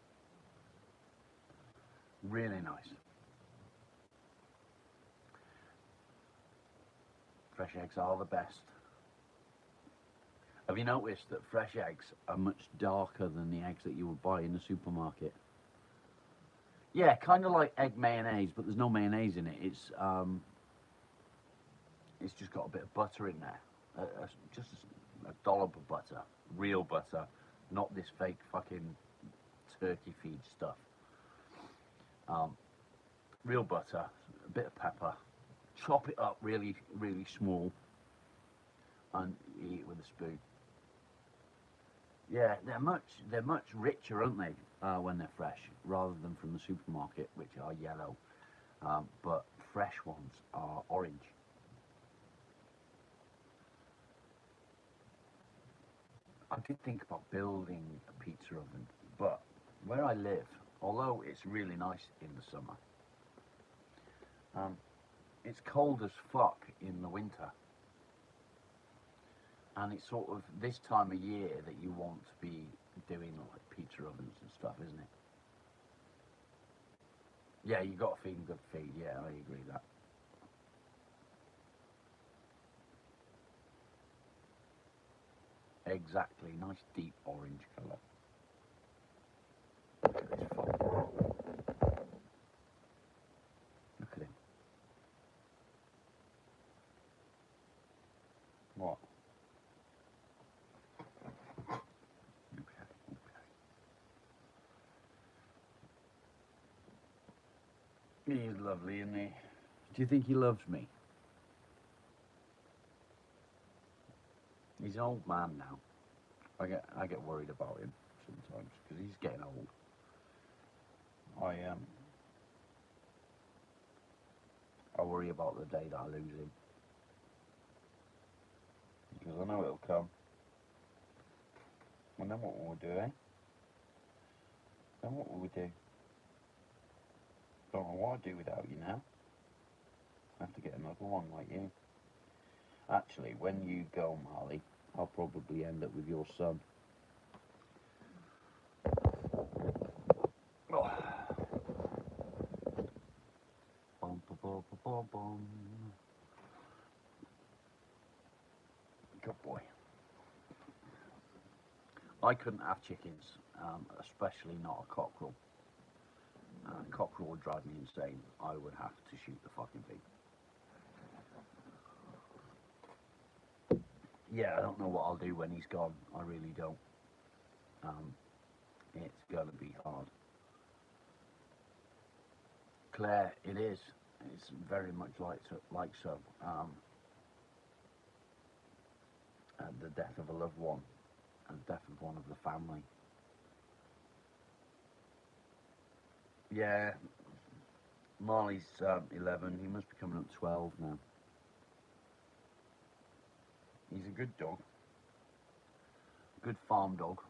Really nice. Fresh eggs are the best. Have you noticed that fresh eggs are much darker than the eggs that you would buy in the supermarket? Yeah, kind of like egg mayonnaise, but there's no mayonnaise in it. It's just got a bit of butter in there. Just a dollop of butter. Real butter. Not this fake fucking turkey feed stuff. Real butter, a bit of pepper. Chop it up really, really small and eat it with a spoon. Yeah, they're much richer, aren't they, when they're fresh, rather than from the supermarket, which are yellow. But fresh ones are orange. I did think about building a pizza oven, but where I live, although it's really nice in the summer, it's cold as fuck in the winter. And it's sort of this time of year that you want to be doing like pizza ovens and stuff, isn't it? Yeah, you got to feed them good feed. Yeah, I agree with that. Exactly, nice deep orange colour. Look at this fuck. Look at him. What? He's lovely, isn't he? Do you think he loves me? He's an old man now. I get worried about him sometimes because he's getting old. I worry about the day that I lose him because I know it'll come. And then what will we do, eh? Then what will we do? Don't know what I'd do without you now. I have to get another one like you. Actually, when you go, Marley, I'll probably end up with your son. Oh. Bum, bum, bum, bum, bum. Good boy. I couldn't have chickens, especially not a cockerel. Cockerel would drive me insane. I would have to shoot the fucking pig. Yeah, I don't know what I'll do when he's gone. I really don't. It's gonna be hard. Claire, it is. It's very much like so. The death of a loved one, and the death of one of the family. Yeah, Marley's 11. He must be coming up 12 now. He's a good dog. Good farm dog.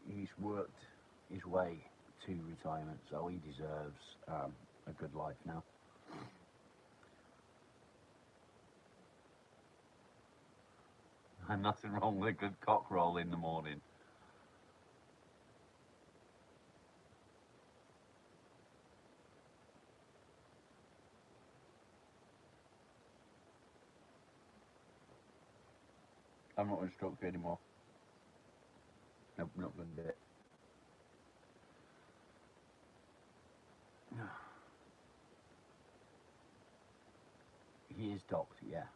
He's worked his way to retirement, so he deserves a good life now. And nothing wrong with a good cock roll in the morning. I'm not going to stroke you anymore. Nope, not going to do it. He is docked, yeah.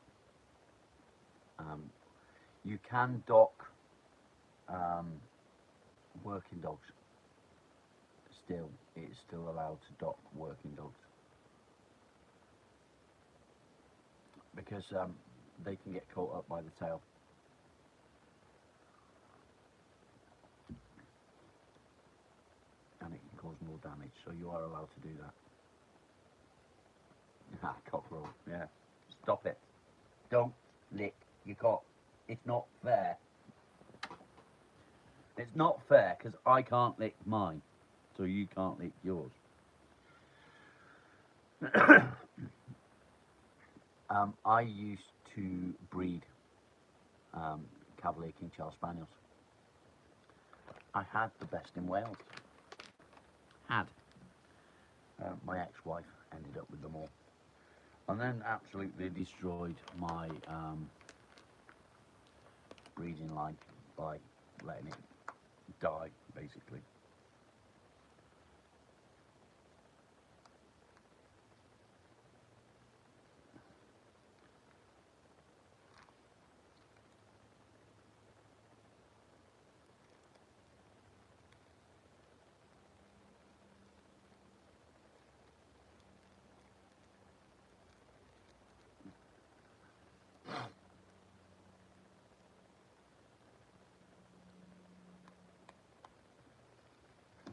You can dock working dogs. Still, it's still allowed to dock working dogs. Because they can get caught up by the tail. And it can cause more damage, so you are allowed to do that. Ah, cockerel, yeah. Stop it. Don't lick your cock. It's not fair. It's not fair because I can't lick mine, so you can't lick yours. I used to breed Cavalier King Charles Spaniels. I had the best in Wales. Had. My ex-wife ended up with them all. And then absolutely destroyed my breeding line by letting it die, basically.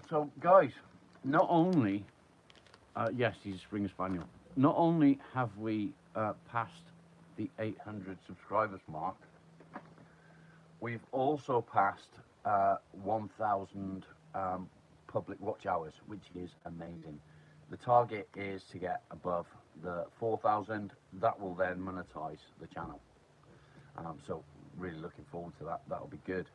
So, guys, not only, yes, he's a Springer Spaniel. Not only have we passed the 800 subscribers mark, we've also passed 1,000 public watch hours, which is amazing. The target is to get above the 4,000. That will then monetize the channel. So, really looking forward to that. That'll be good.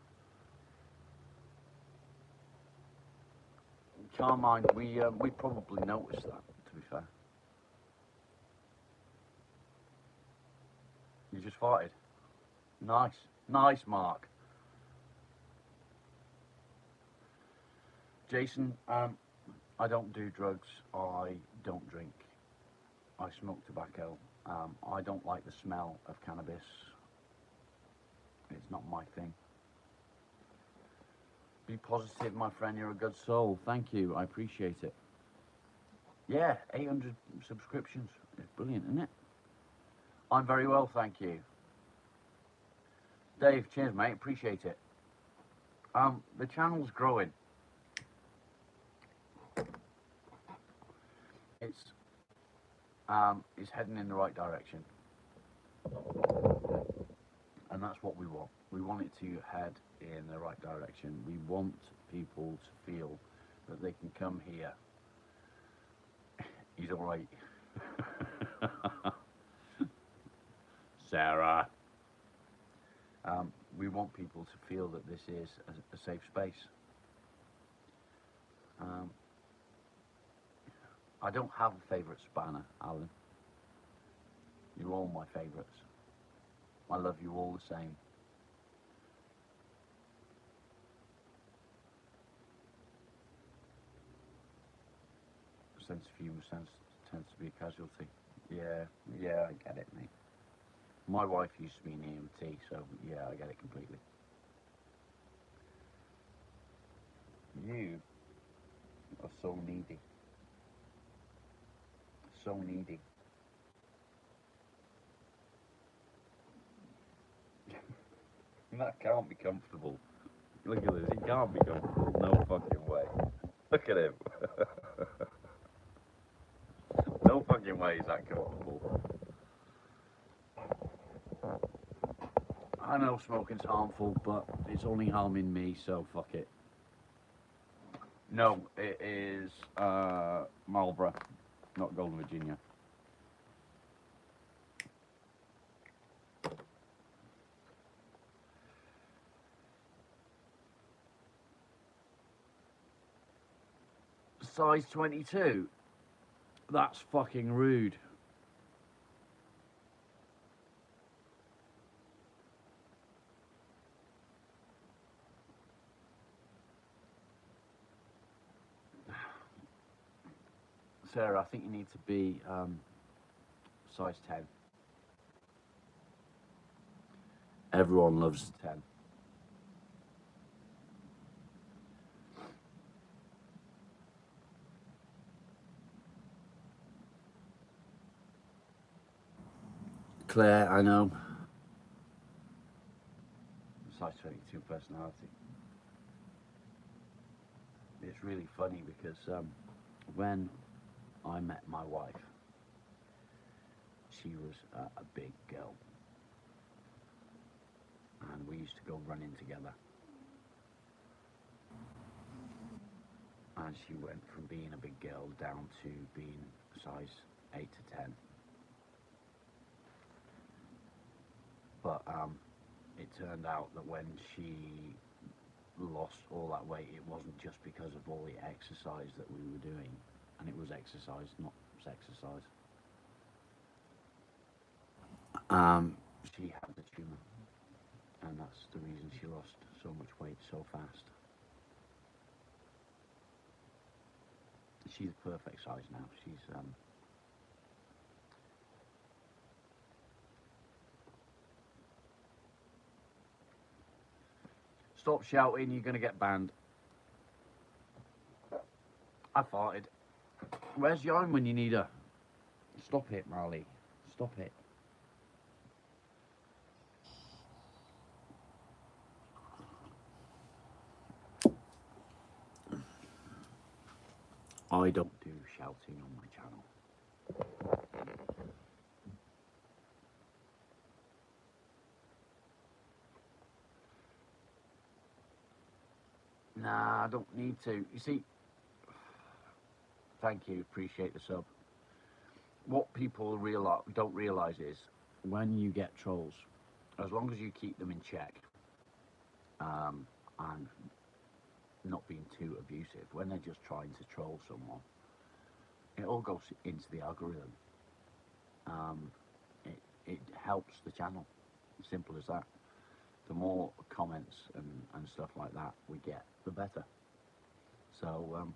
Carmine, we probably noticed that, to be fair. You just farted. Nice. Nice, Mark. Jason, I don't do drugs. I don't drink. I smoke tobacco. I don't like the smell of cannabis. It's not my thing. Be positive, my friend. You're a good soul. Thank you. I appreciate it. Yeah, 800 subscriptions. It's brilliant, isn't it? I'm very well, thank you. Dave, cheers, mate. Appreciate it. The channel's growing. It's heading in the right direction, and that's what we want. We want it to head in the right direction. We want people to feel that they can come here. He's all right. Sarah. We want people to feel that this is a safe space. I don't have a favourite spanner, Alan. You're all my favourites. I love you all the same. Sense of humour tends to be a casualty. Yeah, I get it, mate. My wife used to be an EMT, so yeah, I get it completely. You are so needy. So needy. That can't be comfortable. Look at this, he can't be comfortable. No fucking way. Look at him. No fucking way is that comfortable. I know smoking's harmful, but it's only harming me, so fuck it. No, it is Marlboro, not Golden Virginia. Size 22? That's fucking rude. Sarah, I think you need to be size 10. Everyone loves 10. Claire, I know. Size 22 personality. It's really funny because when I met my wife, she was a big girl, and we used to go running together, and she went from being a big girl down to being size 8 to 10. But it turned out that when she lost all that weight, it wasn't just because of all the exercise that we were doing, and it was exercise, not sexercise. She had the tumour, and that's the reason she lost so much weight so fast. She's the perfect size now. She's Stop shouting, you're gonna get banned. I farted. Where's Yarn when you need her? Stop it, Marley. Stop it. I don't do shouting on my channel. Nah, I don't need to. You see, thank you, appreciate the sub. What people don't realise is, when you get trolls, as long as you keep them in check, and not being too abusive, when they're just trying to troll someone, it all goes into the algorithm. It helps the channel, simple as that. The more comments and stuff like that we get, the better. So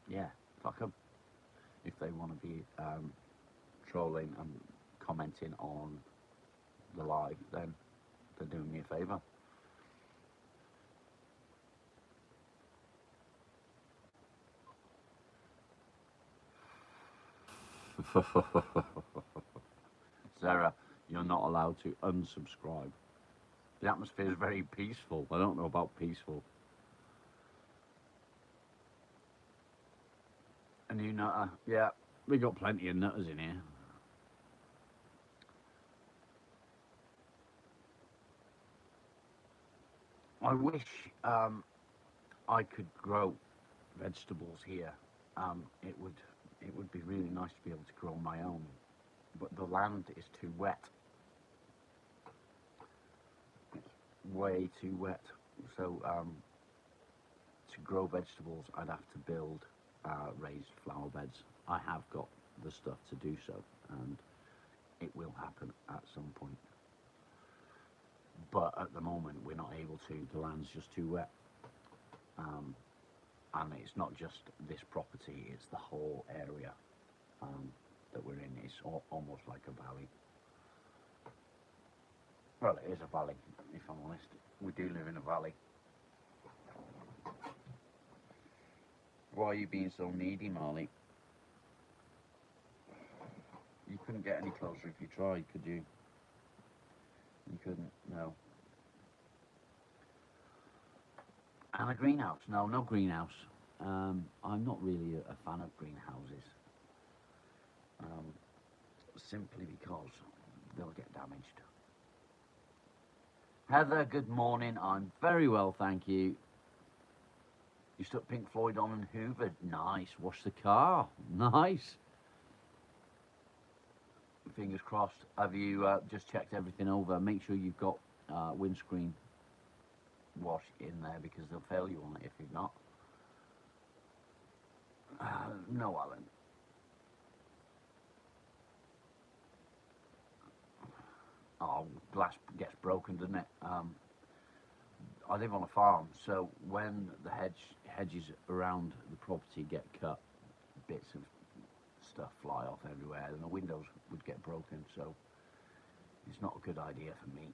yeah, fuck them. If they want to be trolling and commenting on the live, then they're doing me a favour. Sarah, you're not allowed to unsubscribe. The atmosphere is very peaceful. I don't know about peaceful. A new nutter. Yeah, we got plenty of nutters in here. I wish I could grow vegetables here. It would be really nice to be able to grow my own, but the land is too wet. It's way too wet. So to grow vegetables, I'd have to build raised flower beds. I have got the stuff to do so, and it will happen at some point. But at the moment, we're not able to. The land's just too wet. And it's not just this property, it's the whole area that we're in. It's almost like a valley. Well, it is a valley, if I'm honest. We do live in a valley. Why are you being so needy, Marley? You couldn't get any closer if you tried, could you? You couldn't, no. And a greenhouse? No, no greenhouse. I'm not really a fan of greenhouses. Simply because they'll get damaged. Heather, good morning. I'm very well, thank you. You stuck Pink Floyd on and hoovered. Nice. Wash the car. Nice. Fingers crossed. Have you just checked everything over? Make sure you've got windscreen wash in there, because they'll fail you on it if you've not. No, Alan. Oh, glass gets broken, doesn't it? I live on a farm, so when the hedges around the property get cut, bits of stuff fly off everywhere, and the windows would get broken, so it's not a good idea for me.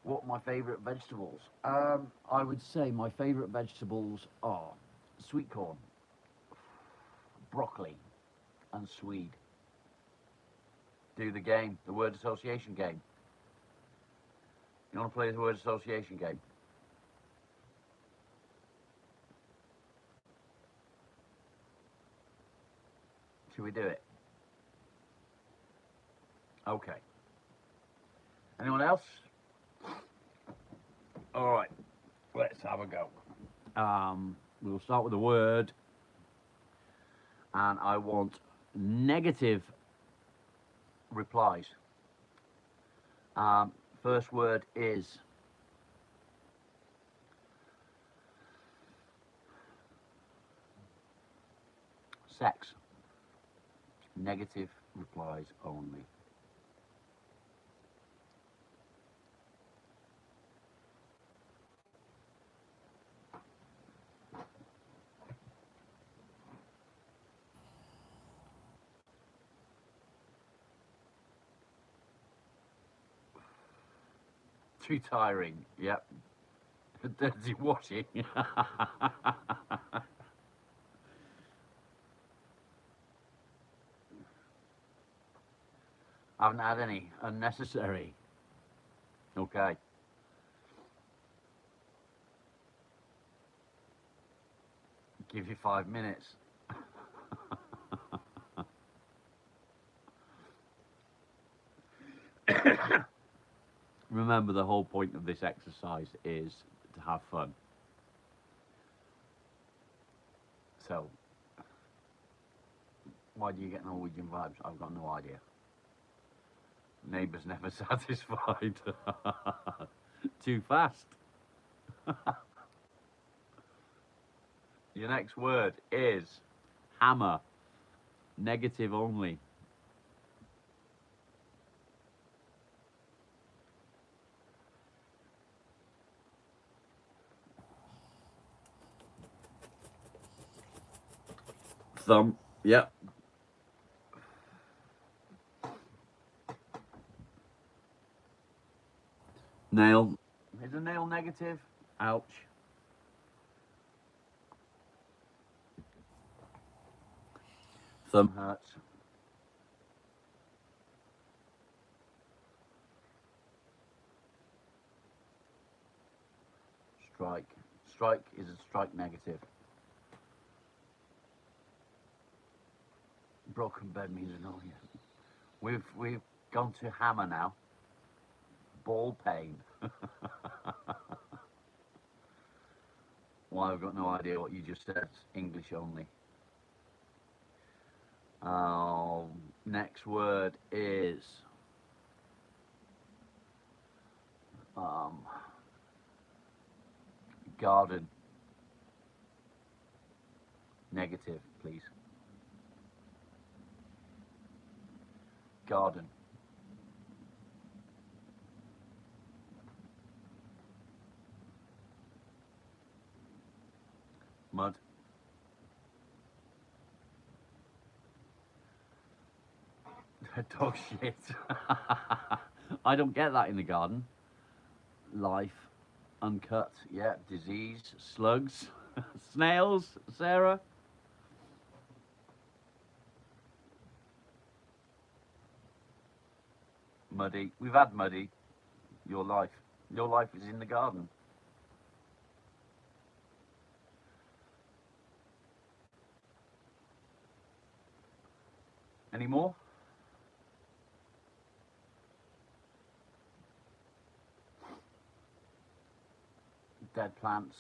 What are my favourite vegetables? I would say my favourite vegetables are sweet corn, broccoli, and swede. Do the game, the word association game. You want to play the word association game? Should we do it? Okay. Anyone else? All right, let's have a go. We'll start with a word, and I want negative replies. First word is sex. Negative replies only. Too tiring, yep. Dirty washing. I haven't had any. Unnecessary. Okay. Give you 5 minutes. Remember, the whole point of this exercise is to have fun. So, why do you get Norwegian vibes? I've got no idea. Neighbours never satisfied. Too fast. Your next word is hammer. Negative only. Thumb. Yep. Nail. Is a nail negative? Ouch. thumb hurts. Strike. Strike is a strike negative. Broken bed means annoying. We've gone to hammer now. Ball pain. Well, I've got no idea what you just said. English only. Next word is garden. Negative, please. Garden. Mud. Dog shit. I don't get that in the garden. Life. Uncut. Yeah. Disease. Slugs. Snails. Sarah. Muddy. We've had muddy. Your life. Your life is in the garden. Any more? Dead plants.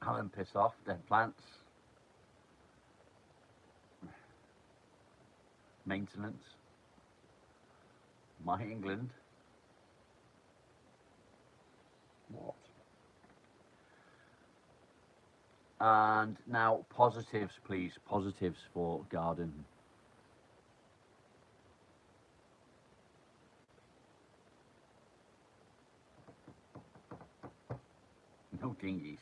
Alan piss off. Dead plants. Maintenance. My England. What? And now positives, please. Positives for garden. No dinghies.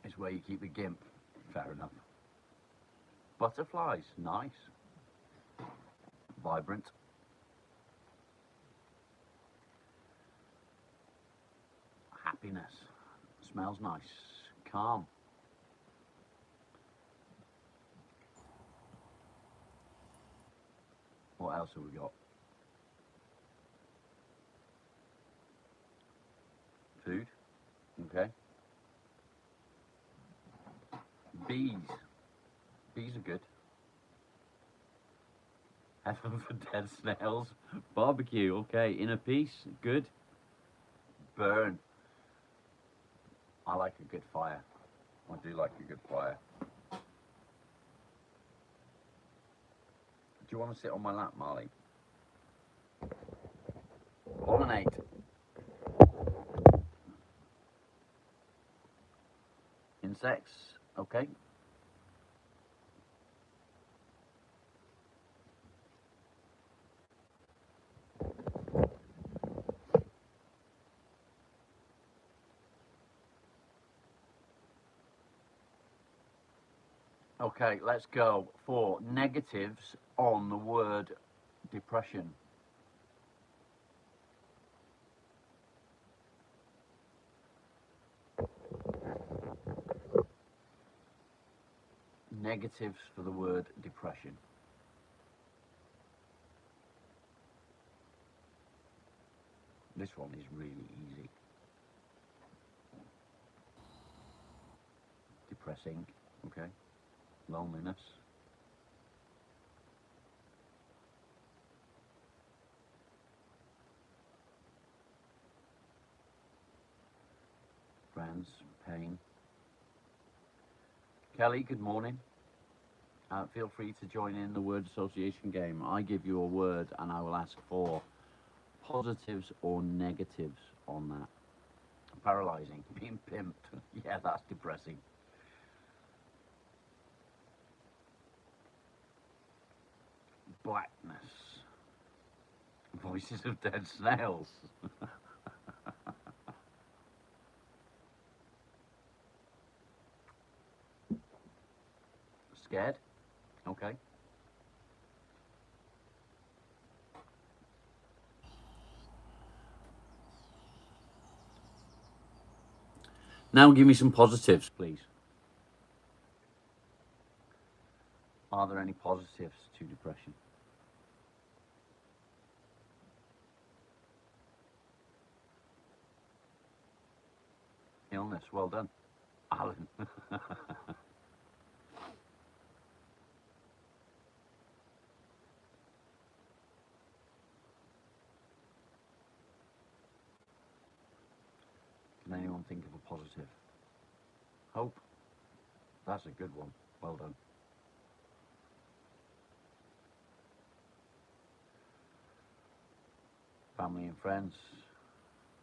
It's where you keep the gimp. Fair enough. Butterflies. Nice. Vibrant. Happiness. Smells nice. Calm. What else have we got? Food. Okay. Bees. Bees are good. Heaven for dead snails. Barbecue. Okay. Inner peace. Good. Burn. I like a good fire. I do like a good fire. Do you want to sit on my lap, Marley? Pollinate. Insects. Okay. Okay, let's go for negatives on the word depression. Negatives for the word depression. This one is really easy. Depressing, okay. Loneliness. Friends, pain. Kelly, good morning. Feel free to join in the word association game. I give you a word and I will ask for positives or negatives on that. Paralyzing, being pimped. Yeah, that's depressing. Blackness. Voices of dead snails. Scared? Okay. Now give me some positives, please. Are there any positives to depression? Illness, well done. Alan. Can anyone think of a positive? Hope. That's a good one. Well done. Family and friends.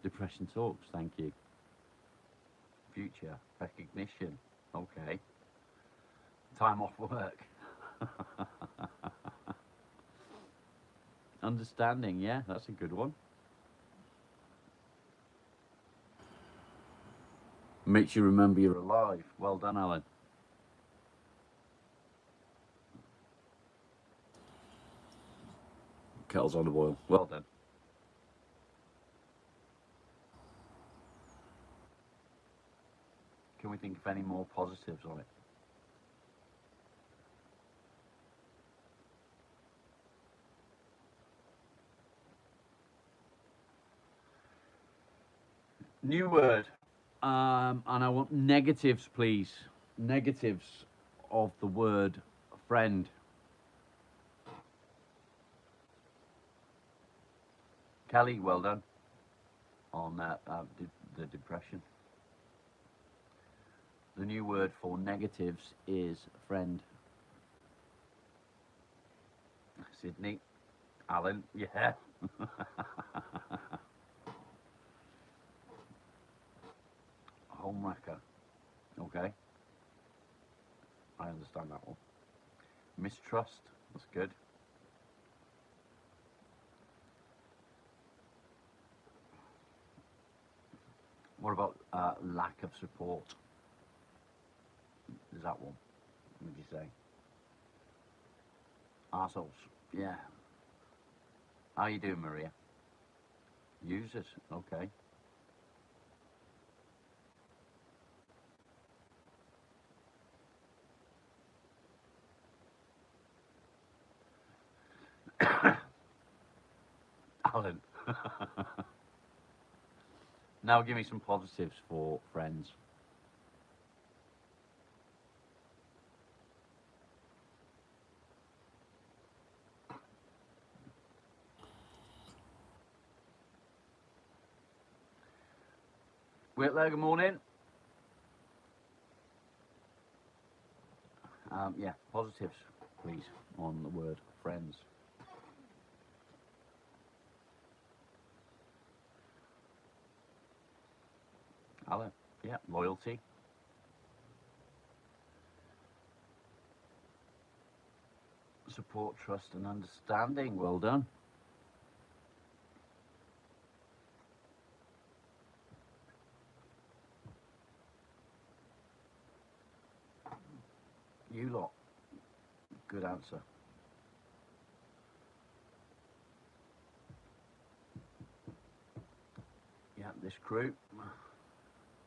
Depression talks, thank you. Future. Recognition. Okay. Time off work. Understanding, yeah, that's a good one. Makes you remember you're alive. Well done, Alan. Kettle's on the boil. Well done. Can we think of any more positives on it? New word. And I want negatives, please. Negatives of the word friend. Kelly, well done on the depression. The new word for negatives is friend. Sydney, Alan, yeah. Homewrecker, okay. I understand that one. Mistrust, that's good. What about lack of support? Is that one? What would you say? Arseholes, yeah. How you doing, Maria? Users, okay. Alan. Now give me some positives for friends. Whitlow, good morning. Yeah, positives, please, on the word friends. Alan, yeah, loyalty. Support, trust, and understanding. Well done. You lot, good answer. Yeah, this crew.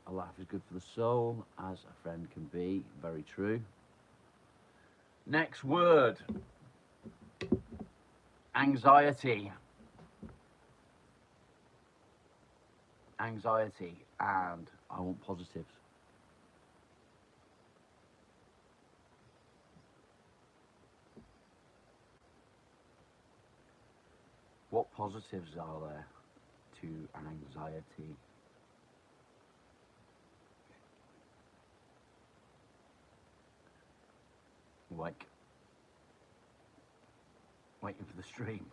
A laugh is good for the soul, as a friend can be. Very true. Next word. Anxiety. Anxiety, and I want positives. What positives are there to anxiety? Like waiting for the stream.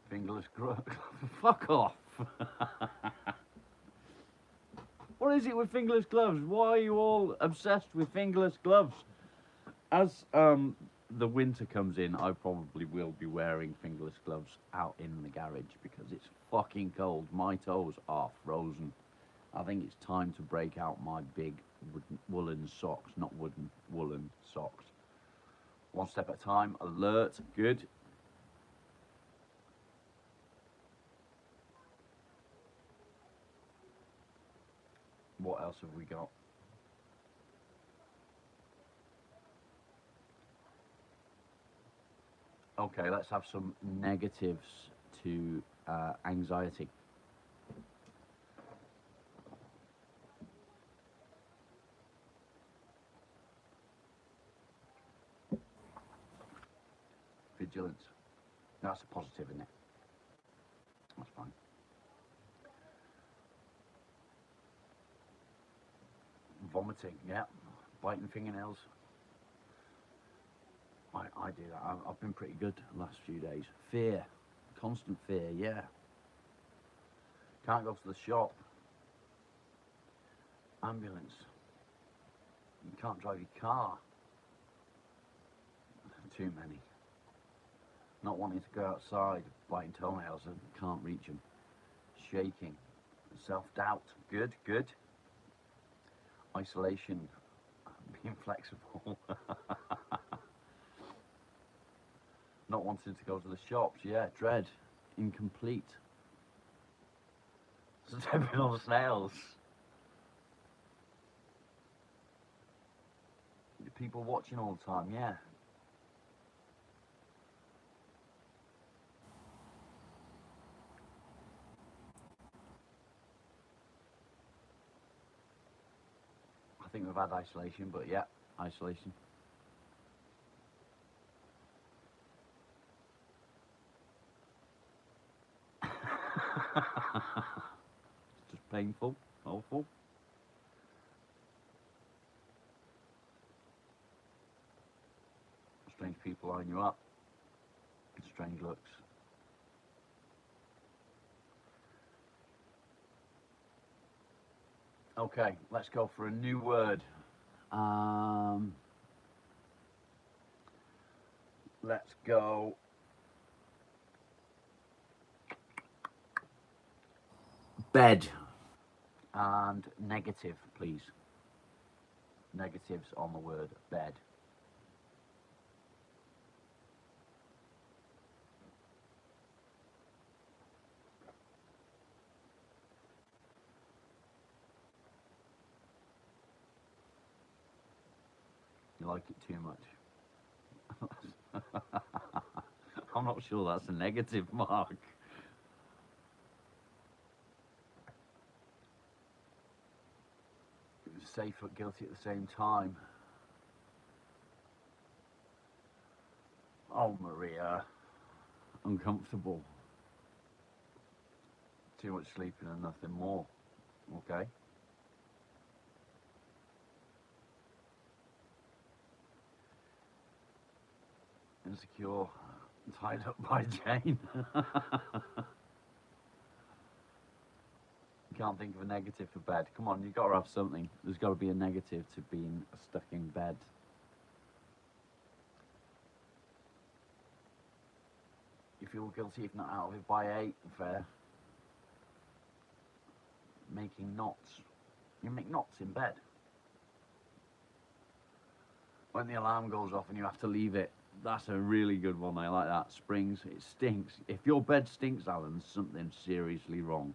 Fingerless glove. Fuck off. What is it with fingerless gloves? Why are you all obsessed with fingerless gloves? As the winter comes in, I probably will be wearing fingerless gloves out in the garage because it's fucking cold. My toes are frozen. I think it's time to break out my big woolen socks, not woolen socks. One step at a time. Alert. Good. What else have we got? Okay, let's have some negatives to anxiety. Vigilance. That's a positive, isn't it? That's fine. Vomiting, yeah. Biting fingernails. I do that. I've been pretty good the last few days. Fear. Constant fear, yeah. Can't go to the shop. Ambulance. You can't drive your car. Too many. Not wanting to go outside, biting toenails and can't reach them. Shaking. Self-doubt. Good, good. Isolation. Being flexible. Not wanting to go to the shops, yeah. Dread. Incomplete. Stepping on snails. People watching all the time, yeah. I think we've had isolation, but yeah, isolation. It's just painful, awful. Strange people line you up. Strange looks. Okay, let's go for a new word. Let's go. Bed. And negative, please. Negatives on the word bed. You like it too much. I'm not sure that's a negative, Mark. Safe but guilty at the same time. Oh, Maria. Uncomfortable. Too much sleeping and nothing more. Okay. Insecure. Tied up by Jane. Can't think of a negative for bed. Come on, you've got to have something. There's got to be a negative to being stuck in bed. You feel guilty if not out of it by 8. Fair. Making knots. You make knots in bed. When the alarm goes off and you have to leave it. That's a really good one. I like that. Springs. It stinks. If your bed stinks, Alan, something's seriously wrong.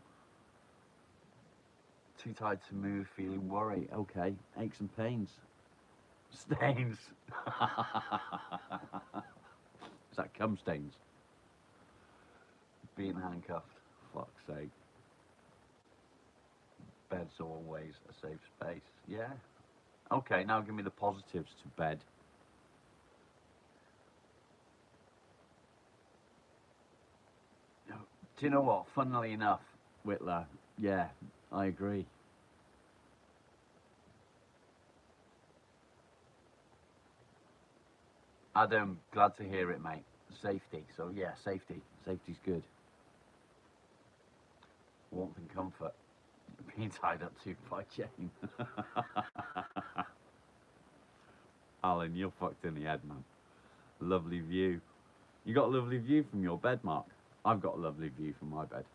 Too tired to move, feeling worry. Okay. Aches and pains. Stains. Is that cum stains? Being handcuffed. Fuck's sake. Bed's always a safe space. Yeah. Okay, now give me the positives to bed. Do you know what? Funnily enough, Whitler, yeah, I agree. Adam, glad to hear it, mate. Safety. So yeah, safety. Safety's good. Warmth and comfort. Being tied up too by Jane. Alan, you're fucked in the head, man. Lovely view. You got a lovely view from your bed, Mark. I've got a lovely view from my bed.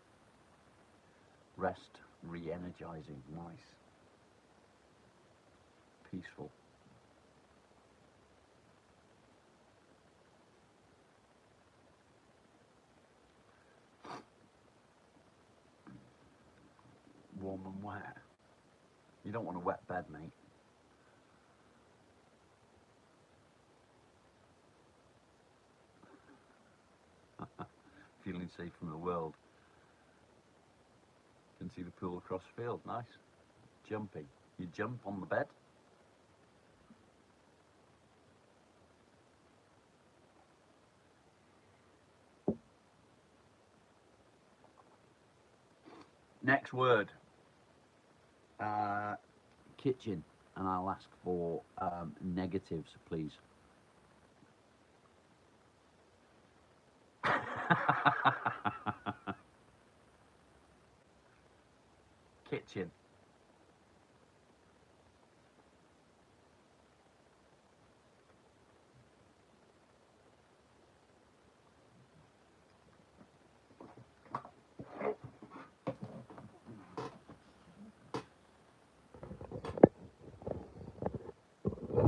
Rest, re-energizing, nice. Peaceful. wet. You don't want a wet bed, mate. Feeling safe from the world. Can see the pool across the field. Nice. Jumping. You jump on the bed. Next word. Kitchen. And I'll ask for negatives, please. Kitchen.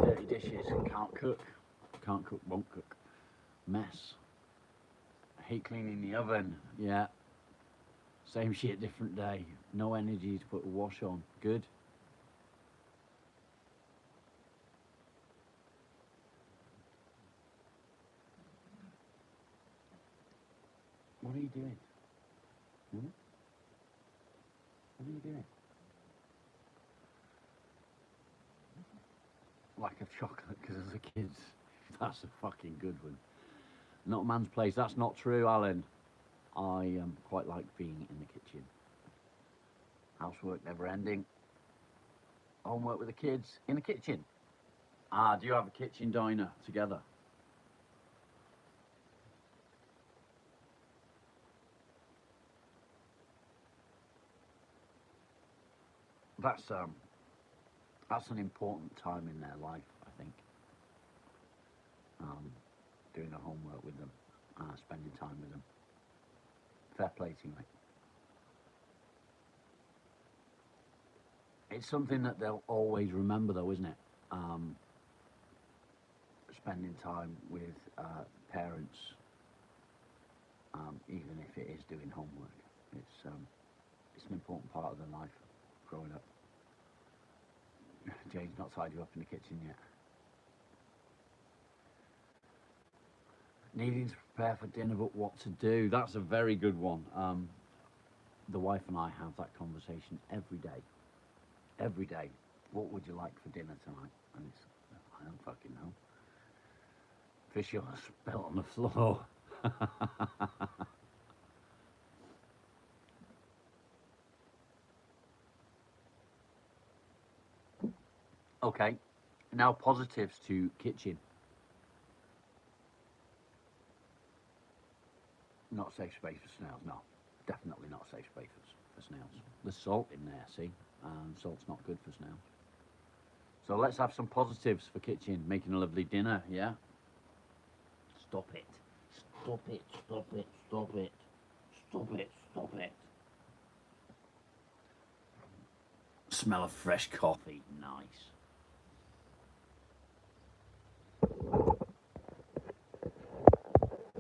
Dirty dishes. Can't cook. Can't cook, won't cook. Mess. Hate cleaning the oven. Yeah. Same shit, different day. No energy to put a wash on. Good. What are you doing? Hmm? What are you doing? Like a chocolate, because as a kid, that's a fucking good one. Not a man's place. That's not true, Alan. I quite like being in the kitchen. Housework never ending. Homework with the kids in the kitchen. Ah, do you have a kitchen diner together? That's an important time in their life, I think. Doing the homework with them, spending time with them. Fair play to you, mate. It's something that they'll always remember, though, isn't it? Spending time with parents, even if it is doing homework. It's an important part of their life, growing up. Jane's not tied you up in the kitchen yet. Needing to prepare for dinner, but what to do? That's a very good one. The wife and I have that conversation every day. Every day. What would you like for dinner tonight? And it's, I don't fucking know. Fish on a spill on the floor. Okay, now positives to kitchen. Not safe space for snails, no. Definitely not safe space for snails. There's salt in there, see? Salt's not good for snails. So let's have some positives for kitchen. Making a lovely dinner, yeah? Stop it. Stop it, stop it, stop it. Stop it, stop it. Smell of fresh coffee, nice.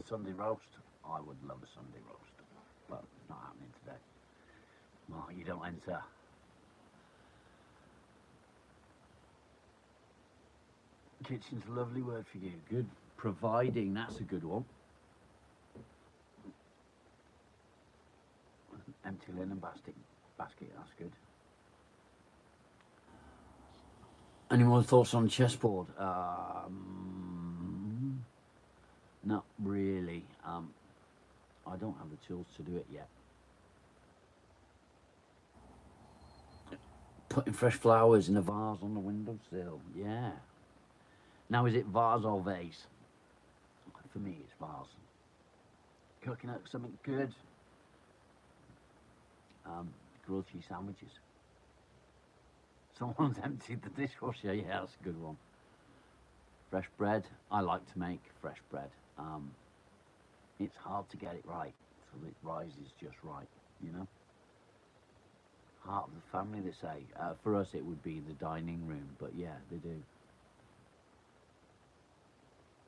Sunday roast. I would love a Sunday roast, but it's not happening today. Well, you don't enter. Kitchen's a lovely word for you. Good. Providing, that's a good one. Empty linen basket, that's good. Any more thoughts on chessboard? Not really. I don't have the tools to do it yet. Putting fresh flowers in a vase on the windowsill. Yeah. Now, is it vase or vase? For me, it's vase. Cooking up something good. Grilled cheese sandwiches. Someone's emptied the dishwasher. Yeah, that's a good one. Fresh bread. I like to make fresh bread. It's hard to get it right, so it rises just right, you know? Heart of the family, they say. For us, it would be the dining room, but yeah, they do.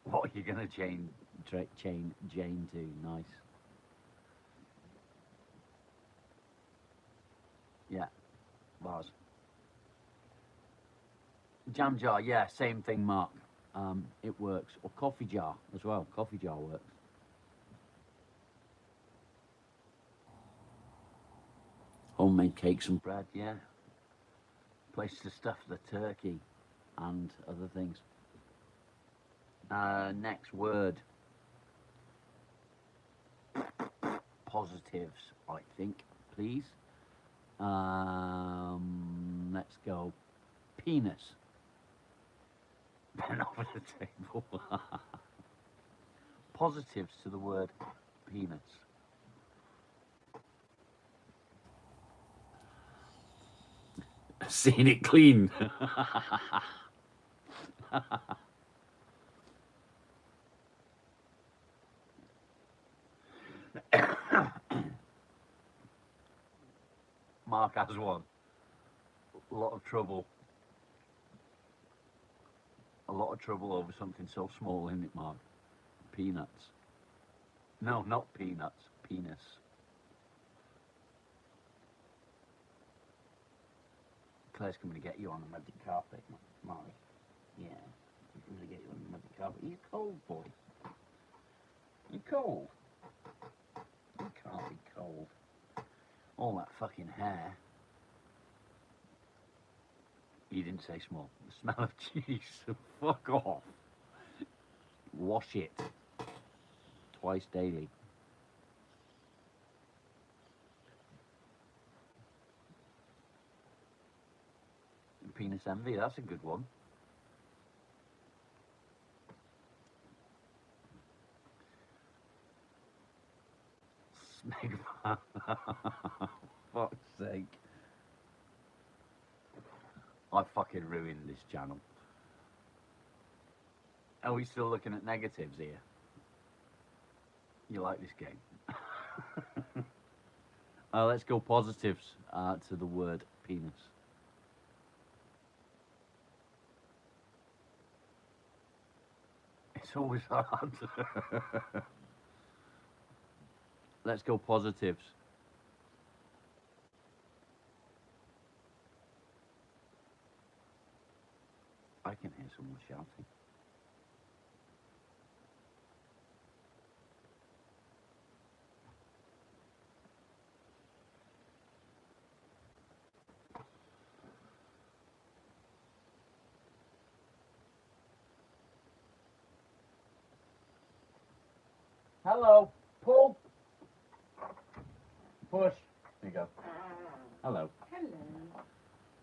What are you going to chain Jane to? Nice. Yeah. bars. Jam jar, yeah, same thing, Mark. It works. Or coffee jar as well. Coffee jar works. Homemade cakes and bread, yeah. Place to stuff the turkey and other things. Next word. Positives, I think, please. Let's go. Penis. Pen over the table. Positives to the word penis. Seen it clean. Mark has one. A lot of trouble. A lot of trouble over something so small, isn't it, Mark? Peanuts. No, not peanuts. Penis. Claire's coming to get you on the magic carpet, Mark. Yeah. She's coming to get you on the magic carpet. You're cold, boy. You're cold. You can't be cold. All that fucking hair. You didn't say small. The smell of cheese. Fuck off. Wash it. Twice daily. Penis envy, that's a good one. Smegma. Fuck's sake. I fucking ruined this channel. Are we still looking at negatives here? You like this game? Let's go positives to the word penis. It's always hard. Let's go positives. I can hear someone shouting. Hello, pull. Push. There you go. Hello. Hello.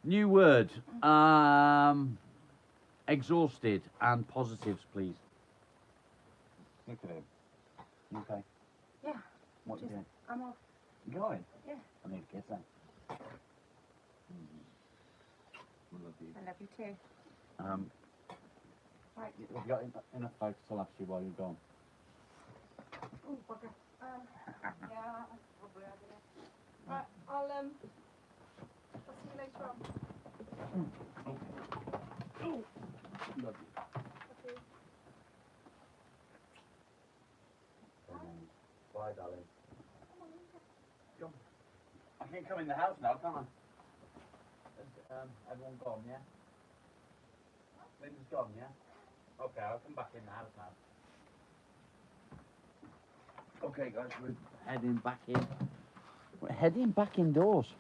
New word. Exhausted and positives, please. Look at him. Okay. Yeah. What are you doing? I'm off. You going? Yeah. I need to kiss them. I love you. I love you too. Right. Have you got enough time to last you while you're gone? Oh, bugger. Yeah, probably over there. Right, I'll see you later on. Love you. Okay. Bye, darling. Come. I can come in the house now, can't I? Is, everyone gone, yeah? Linda's gone, yeah? Okay, I'll come back in the house now. Okay, guys, we're heading back in. We're heading back indoors.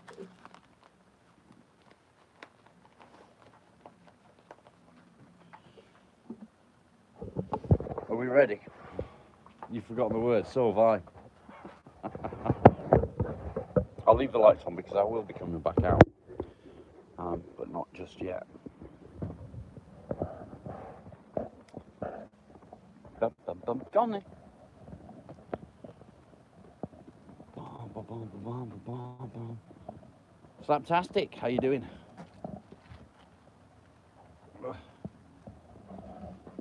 Are we ready? You've forgotten the word, so have I. I'll leave the lights on because I will be coming back out. But not just yet. Bum, bum, bum. Johnny. Slaptastic, how you doing?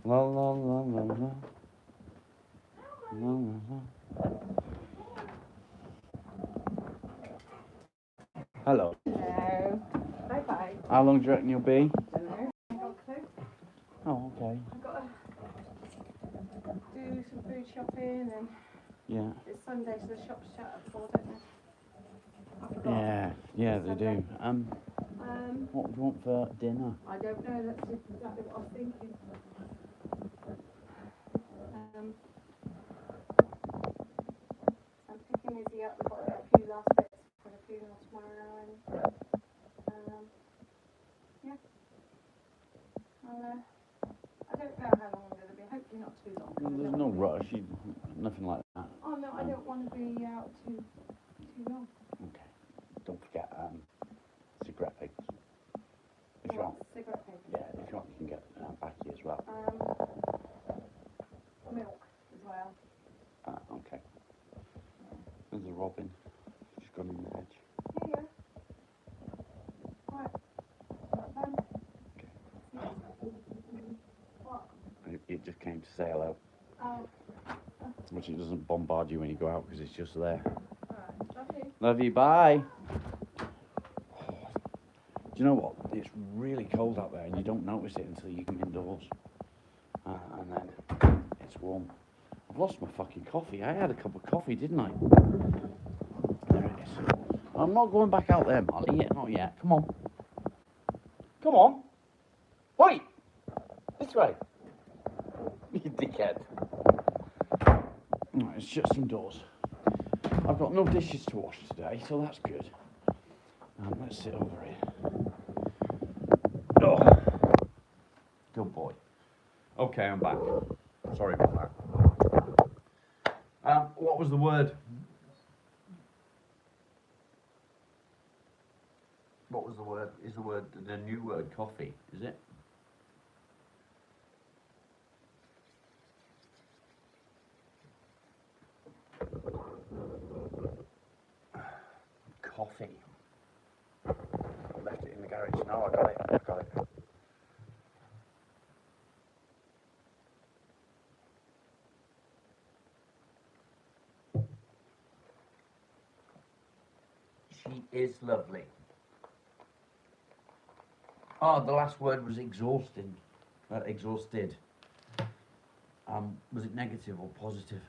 La la la la la. La la la. Hello. Hello. Bye bye. How long do you reckon you'll be? Don't know. I got a clue. Oh, okay. I've got to do some food shopping and Yeah. it's Sunday so the shops shut at 4, don't they? I forgot. Yeah, they do. What do you want for dinner? I don't know, that's just exactly what I was thinking. I'm picking Izzy up, we've got to get a few last bits for the funeral tomorrow, and yeah. I don't know how long I'm going to be, hopefully not too long. There's no rush, nothing like that. Oh no, I don't want to be out too long. Okay. Don't forget cigarette papers. If you What, want, cigarette papers? yeah, if you want, you can get Becky as well. Milk as well. Okay. There's a robin. She's gone in the hedge. Yeah. Right. Okay. What? It just came to say hello. Oh. Which it doesn't bombard you when you go out because it's just there. Alright, love you. Love you, bye. Do you know what? It's really cold out there and you don't notice it until you come indoors. And then it's warm. I've lost my fucking coffee. I had a cup of coffee, didn't I? There it is. I'm not going back out there, Molly. Yet, not yet. Come on. Come on. Wait. This way. You dickhead. Right, let's shut some doors. I've got no dishes to wash today, so that's good. Let's sit over here. Oh. Good boy. Okay, I'm back. Sorry about that. What was the word? What was the word? Is the word the new word coffee? Is it? Coffee. I left it in the garage. No, I got it. I got it. She is lovely. Oh, the last word was exhausting. Exhausted. Was it negative or positive?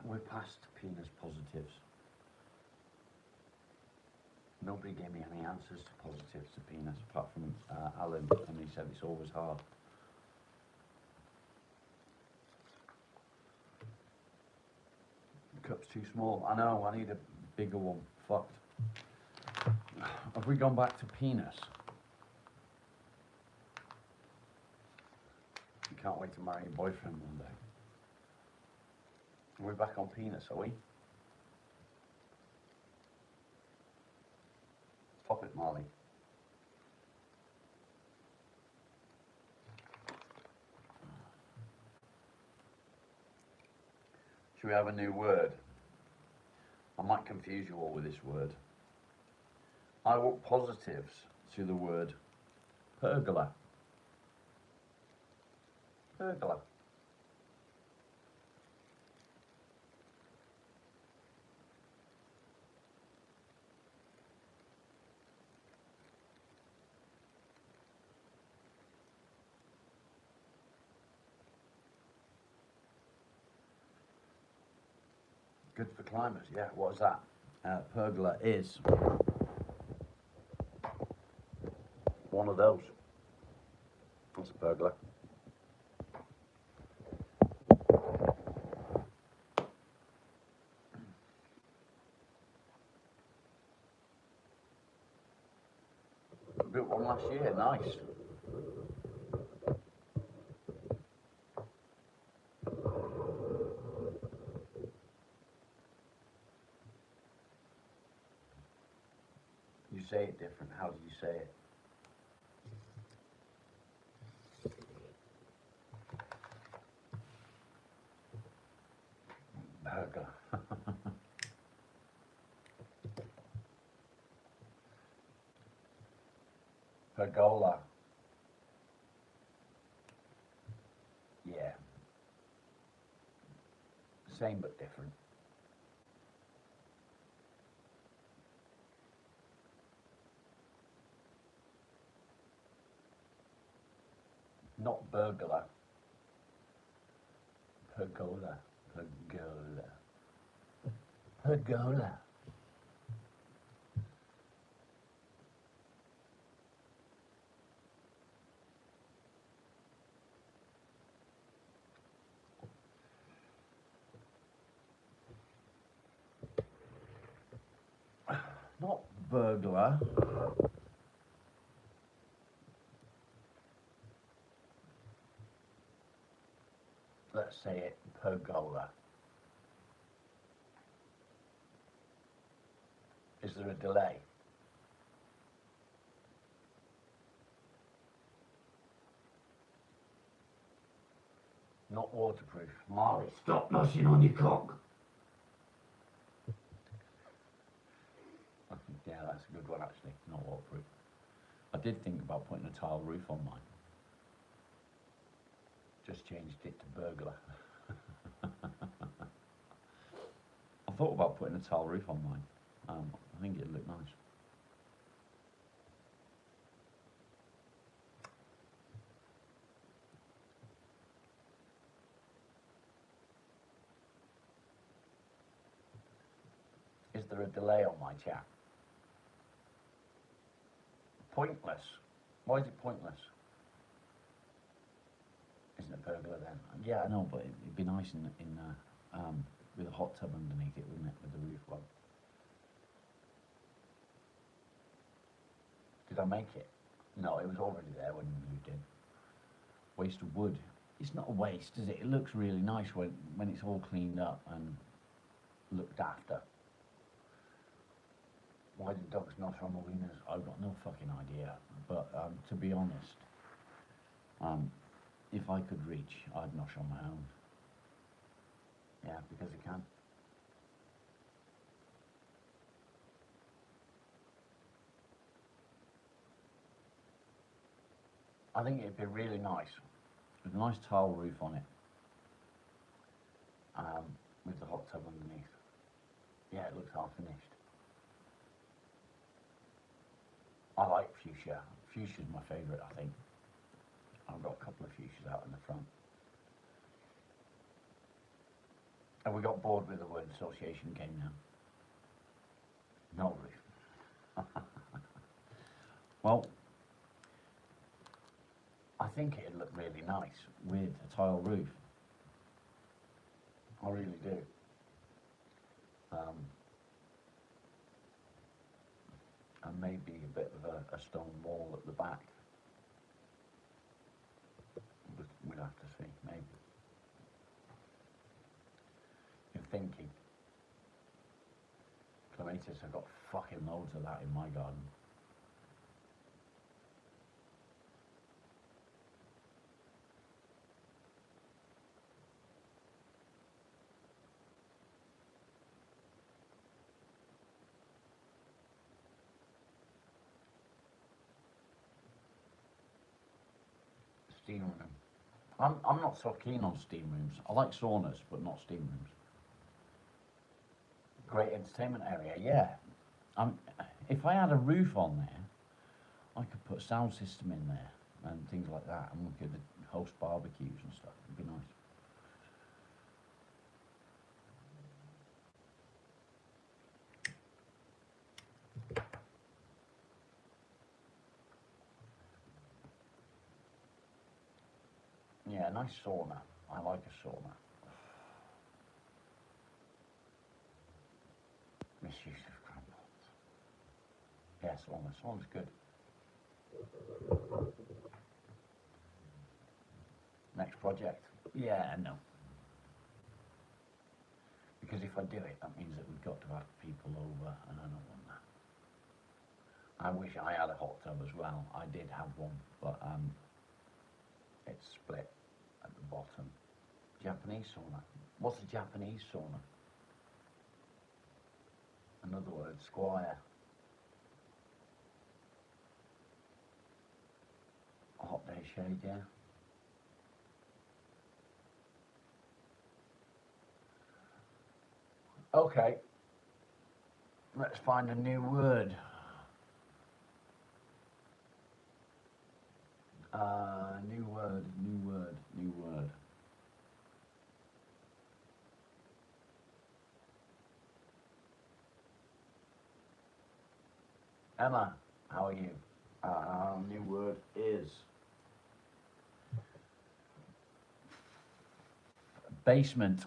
We're past penis positives. Nobody gave me any answers to positives to penis apart from Alan, and he said it's always hard. The cup's too small. I know, I need a bigger one. Fucked. Have we gone back to penis? You can't wait to marry your boyfriend one day. We're back on penis, are we? Pop it, Marley. Should we have a new word? I might confuse you all with this word. I want positives to the word pergola. Pergola. Good for climbers, yeah. What is that? Pergola is one of those. That's a pergola. Built one last year, nice. You say it different. How do you say it? Pergola. Pergola. Yeah. Same but different. Not burglar. Pergola. Pergola. Pergola. Not burglar. Let's say it pergola. Is there a delay? Not waterproof. Molly, stop nursing on your cock. Yeah, that's a good one actually. Not waterproof. I did think about putting a tile roof on mine. Just changed it to burglar. I thought about putting a tile roof on mine. I think it'd look nice. Is there a delay on my chat? Pointless. Why is it pointless? Isn't it burglar then? Yeah, I know, but it'd be nice with a hot tub underneath it, wouldn't it, with the roof on? Did I make it? No, it was already there when you moved in. Waste of wood. It's not a waste, is it? It looks really nice when it's all cleaned up and looked after. Why do dogs not from wieners? I've got no fucking idea. But to be honest, if I could reach, I'd nosh on my own. Yeah, because I can. I think it'd be really nice with a nice tile roof on it, with the hot tub underneath. Yeah, it looks half finished. I like fuchsia. Fuchsia's my favourite, I think. I've got a couple of fuchsias out in the front. And we got bored with the word association came now. No roof. Well, I think it'd look really nice with a tile roof. I really do. And maybe a bit of a stone wall at the back. We'd have to see, maybe. You're thinking. Clematis, I've got fucking loads of that in my garden. Steam room. I'm not so keen on steam rooms. I like saunas, but not steam rooms. Great entertainment area, yeah. If I had a roof on there, I could put a sound system in there and things like that, and we could host barbecues and stuff. It'd be nice. Yeah, a nice sauna. I like a sauna. Misuse of crampons. Yeah, sauna. Sauna's good. Next project. Yeah, no. Because if I do it, that means that we've got to have people over, and I don't want that. I wish I had a hot tub as well. I did have one, but it's split at the bottom. Japanese sauna. What's a Japanese sauna? Another word, squire. A hot day shade, yeah. Okay. Let's find a new word. New word, new word, new word. Emma, how are you? New word is basement.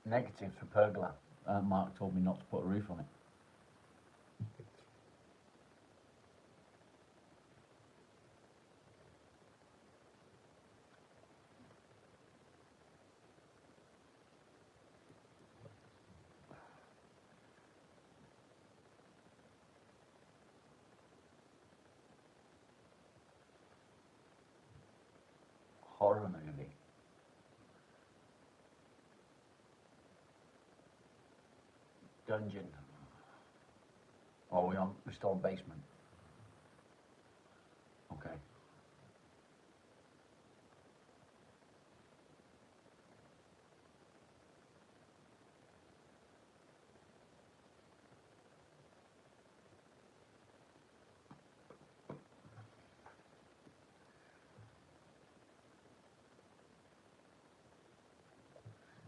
Negative for pergola. Mark told me not to put a roof on it. Horror movie. Dungeon. Oh, we're still on basement. Okay.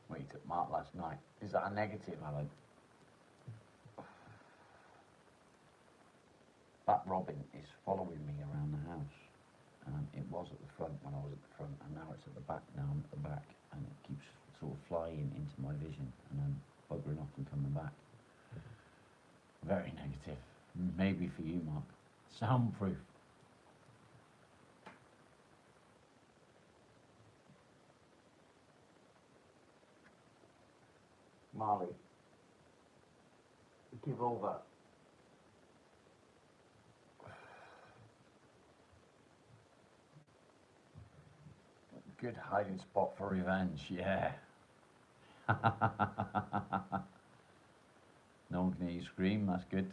We took Mark last night. Is that a negative, Alan? That Robin is following me around the house. It was at the front when I was at the front, and now it's at the back now I'm at the back, and it keeps sort of flying into my vision, and then buggering off and coming back. Very negative. Maybe for you, Mark. Soundproof. Marley, give over. Good hiding spot for revenge, yeah. No one can hear you scream, that's good.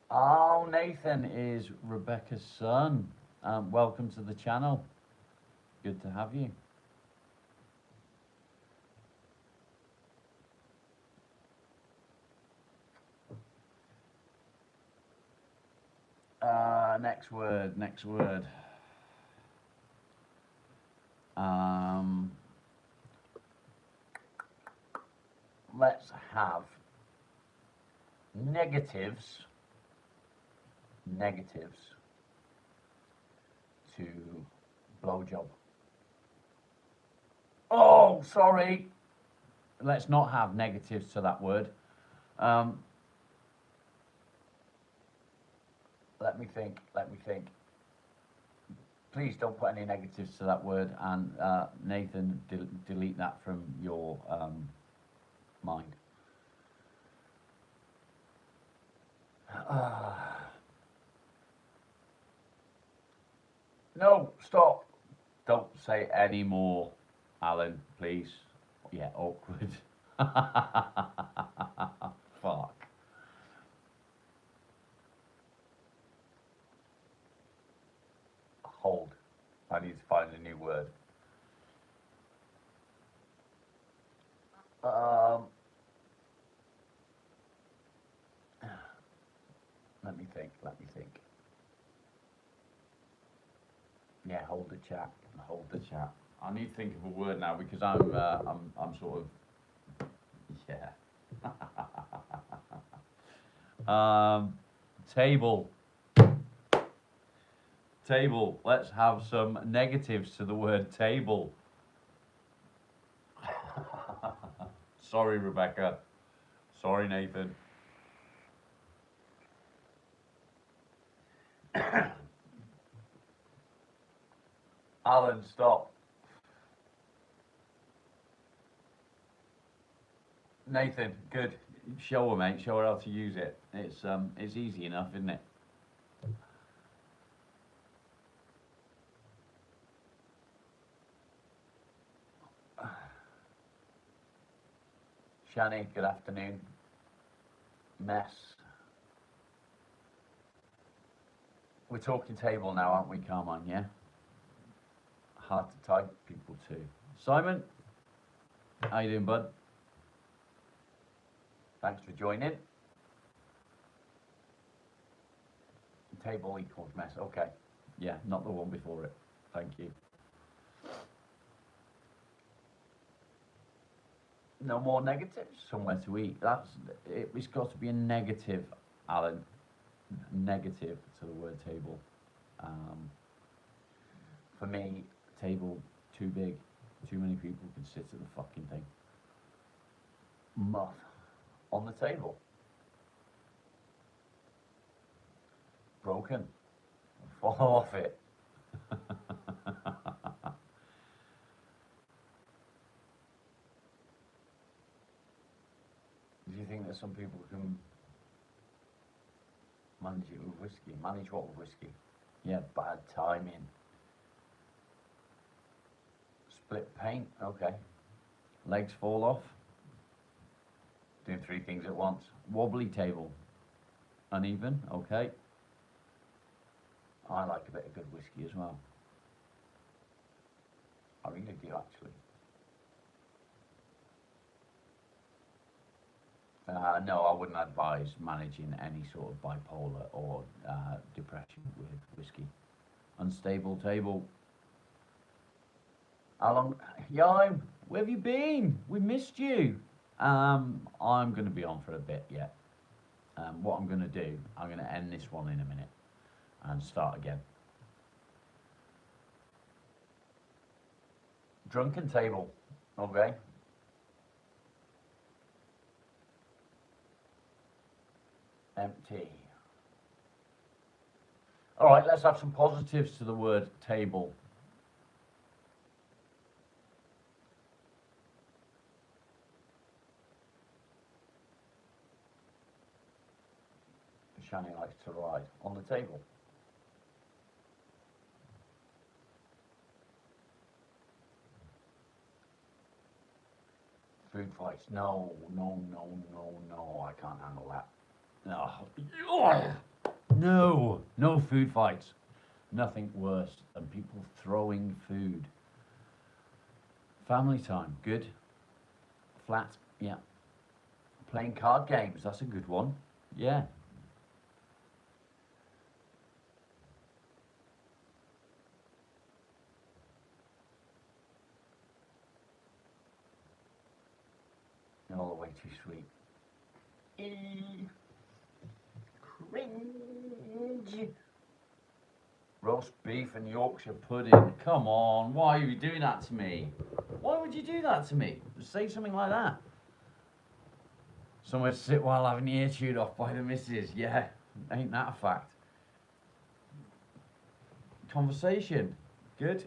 Oh, Nathan is Rebecca's son. Welcome to the channel. Good to have you. Next word, next word. Let's have negatives to blowjob. Oh, sorry. Let's not have negatives to that word. Let me think. Please don't put any negatives to that word, and Nathan, delete that from your mind. No, stop. Don't say any more, Alan, please. Yeah, awkward. Fuck. Hold. I need to find a new word. Let me think. Yeah, hold the chat. I need to think of a word now because I'm sort of, yeah. Table. Let's have some negatives to the word table. Sorry, Rebecca. Sorry, Nathan. Alan, stop. Nathan, good. Show her, mate. Show her how to use it. It's easy enough, isn't it? Shani, good afternoon. Mess. We're talking table now, aren't we, Carmine? Yeah. Hard to type people too. Simon, how you doing, bud? Thanks for joining. Table equals mess. Okay. Yeah, not the one before it. Thank you. No more negatives. Somewhere to eat. It's got to be a negative, Alan. Negative to the word table. Um, for me, table too big. Too many people can sit at the fucking thing. Muff on the table. Broken. Fall off it. Do you think that some people can manage it with whiskey? Manage what with whiskey? Yeah, bad timing. Split paint, okay. Legs fall off. Doing three things at once. Wobbly table. Uneven, okay. I like a bit of good whiskey as well. I really do, actually. No, I wouldn't advise managing any sort of bipolar or depression with whiskey. Unstable table. How long? Yo, where have you been? We missed you. I'm going to be on for a bit yet. What I'm going to do, I'm going to end this one in a minute and start again. Drunken table, okay. Empty. All right, let's have some positives to the word table. Shani likes to ride on the table. Food fights. No, I can't handle that. No, no food fights. Nothing worse than people throwing food. Family time, good. Flat, yeah. Playing card games, that's a good one. Yeah. All the way too sweet. Cringe. Roast beef and Yorkshire pudding. Come on, why are you doing that to me? Why would you do that to me? Say something like that. Somewhere to sit while having the ear chewed off by the missus. Yeah, ain't that a fact? Conversation. Good.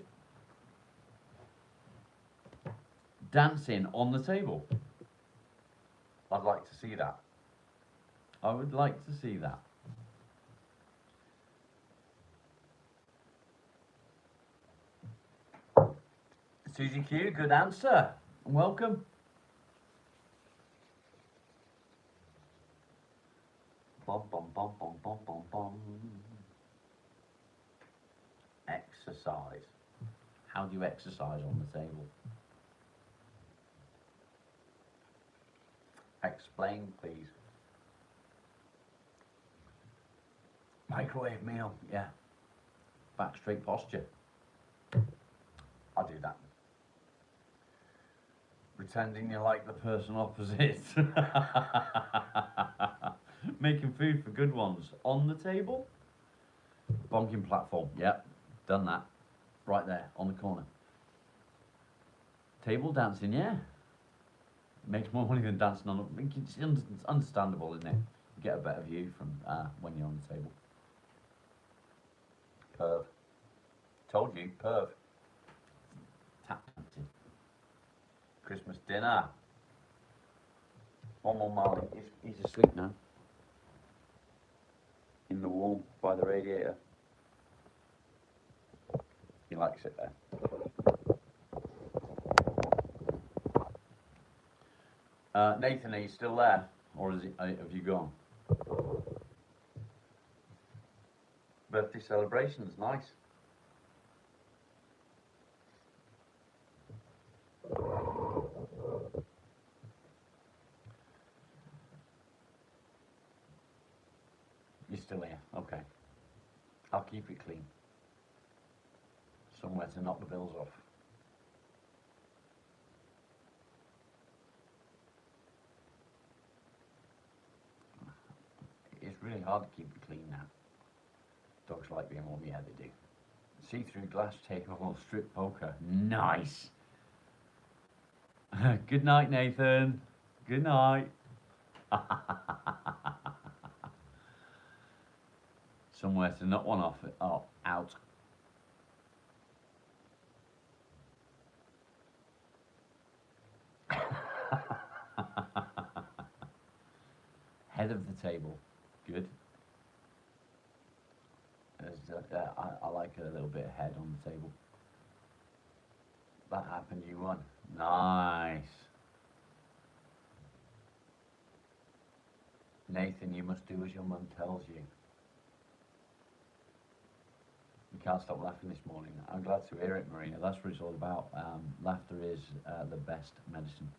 Dancing on the table. I'd like to see that. I would like to see that. Susie Q, good answer. Welcome. Bum, bum, bum, bum, bum, bum, bum. Exercise. How do you exercise on the table? Explain, please. Microwave meal, yeah. Back straight posture. I'll do that. Pretending you like the person opposite. Making food for good ones. On the table. Bonking platform, yep. Done that. Right there, on the corner. Table dancing, yeah. Makes more money than dancing on it. It's understandable, isn't it? You get a better view from when you're on the table. Perv. Told you, perv. Tap dancing. Christmas dinner. One more Marley. He's asleep now. In the warm by the radiator. He likes it there. Nathan, are you still there? Or have you gone? Birthday celebrations, nice. You're still here, okay. I'll keep it clean. Somewhere to knock the bills off. It's really hard to keep it clean now. Dogs like being warm, yeah they do. See-through glass table, strip poker, nice. Good night, Nathan. Good night. Somewhere to knock one off. Oh, out. Head of the table. Good. I like a little bit of head on the table. That happened, you won. Nice. Nathan, you must do as your mum tells you. You can't stop laughing this morning. I'm glad to hear it, Marina. That's what it's all about. Laughter is the best medicine.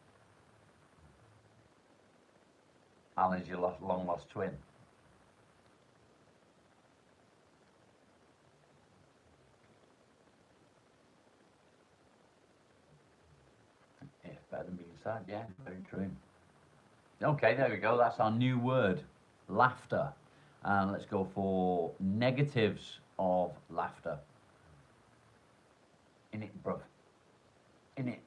Alan's your long lost twin. It's better than being sad, yeah, very true. Okay, there we go. That's our new word, laughter. And let's go for negatives of laughter. In it, bruv. In it.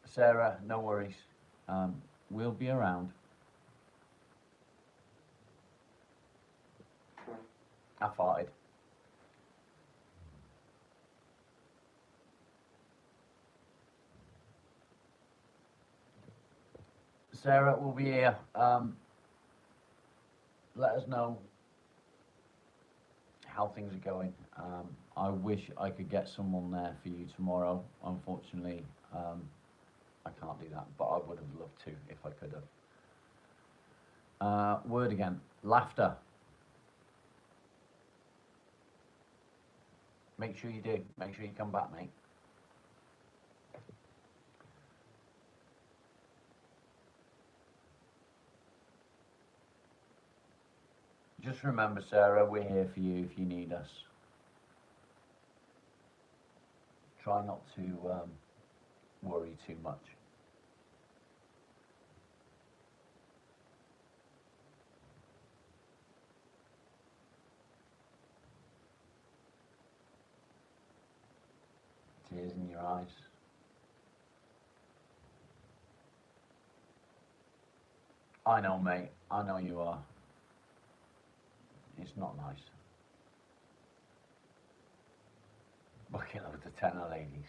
Sarah, no worries. We'll be around. I farted. Sarah will be here. Let us know how things are going. I wish I could get someone there for you tomorrow. Unfortunately, I can't do that, but I would have loved to if I could have. Word again, laughter. Make sure you do. Make sure you come back, mate. Just remember, Sarah, we're here for you if you need us. Try not to worry too much. Tears in your eyes. I know, mate. I know you are. It's not nice. Bucket loads of tenor ladies.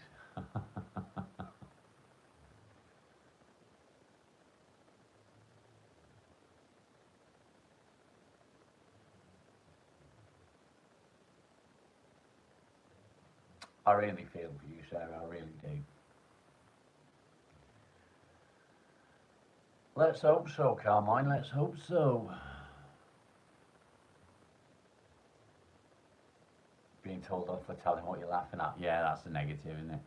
I really feel for you, Sarah. I really do. Let's hope so, Carmine. Let's hope so. Being told off for telling what you're laughing at. Yeah, that's a negative, isn't it?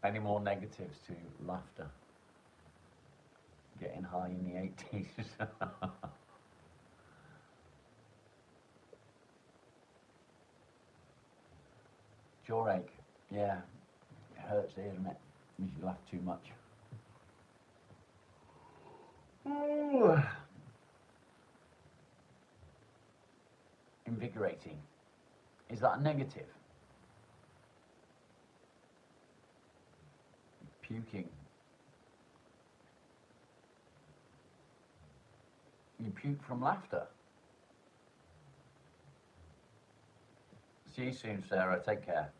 Any more negatives to laughter? Getting high in the 80s. Jaw ache. Yeah, it hurts here, doesn't it? If you laugh too much. Ooh. Invigorating. Is that a negative? Puking. You puke from laughter. See you soon, Sarah. Take care.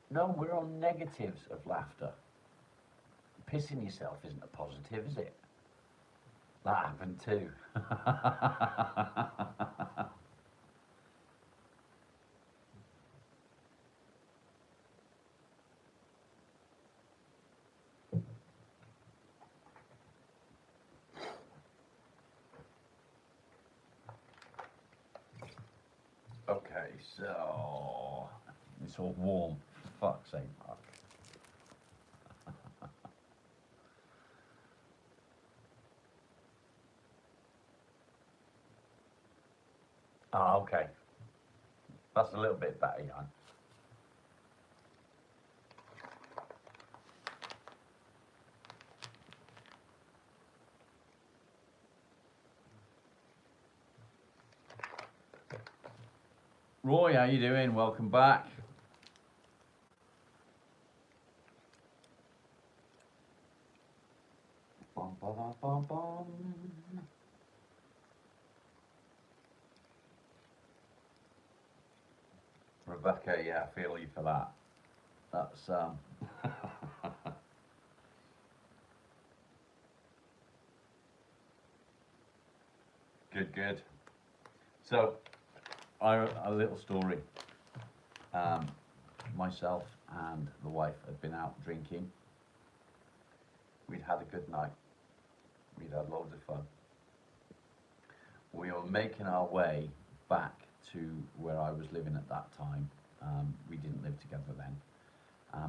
No, we're on negatives of laughter. Pissing yourself isn't a positive, is it? That happened too. Okay, so it's all warm. For fuck's sake, Mark. Ah, okay. That's a little bit better, Jan. Roy, how you doing? Welcome back. Bum, ba, da, bum, bum. Rebecca, yeah, I feel you for that. That's good, good. So, a little story. Myself and the wife had been out drinking. We'd had a good night. We'd had loads of fun. We were making our way back to where I was living at that time. We didn't live together then,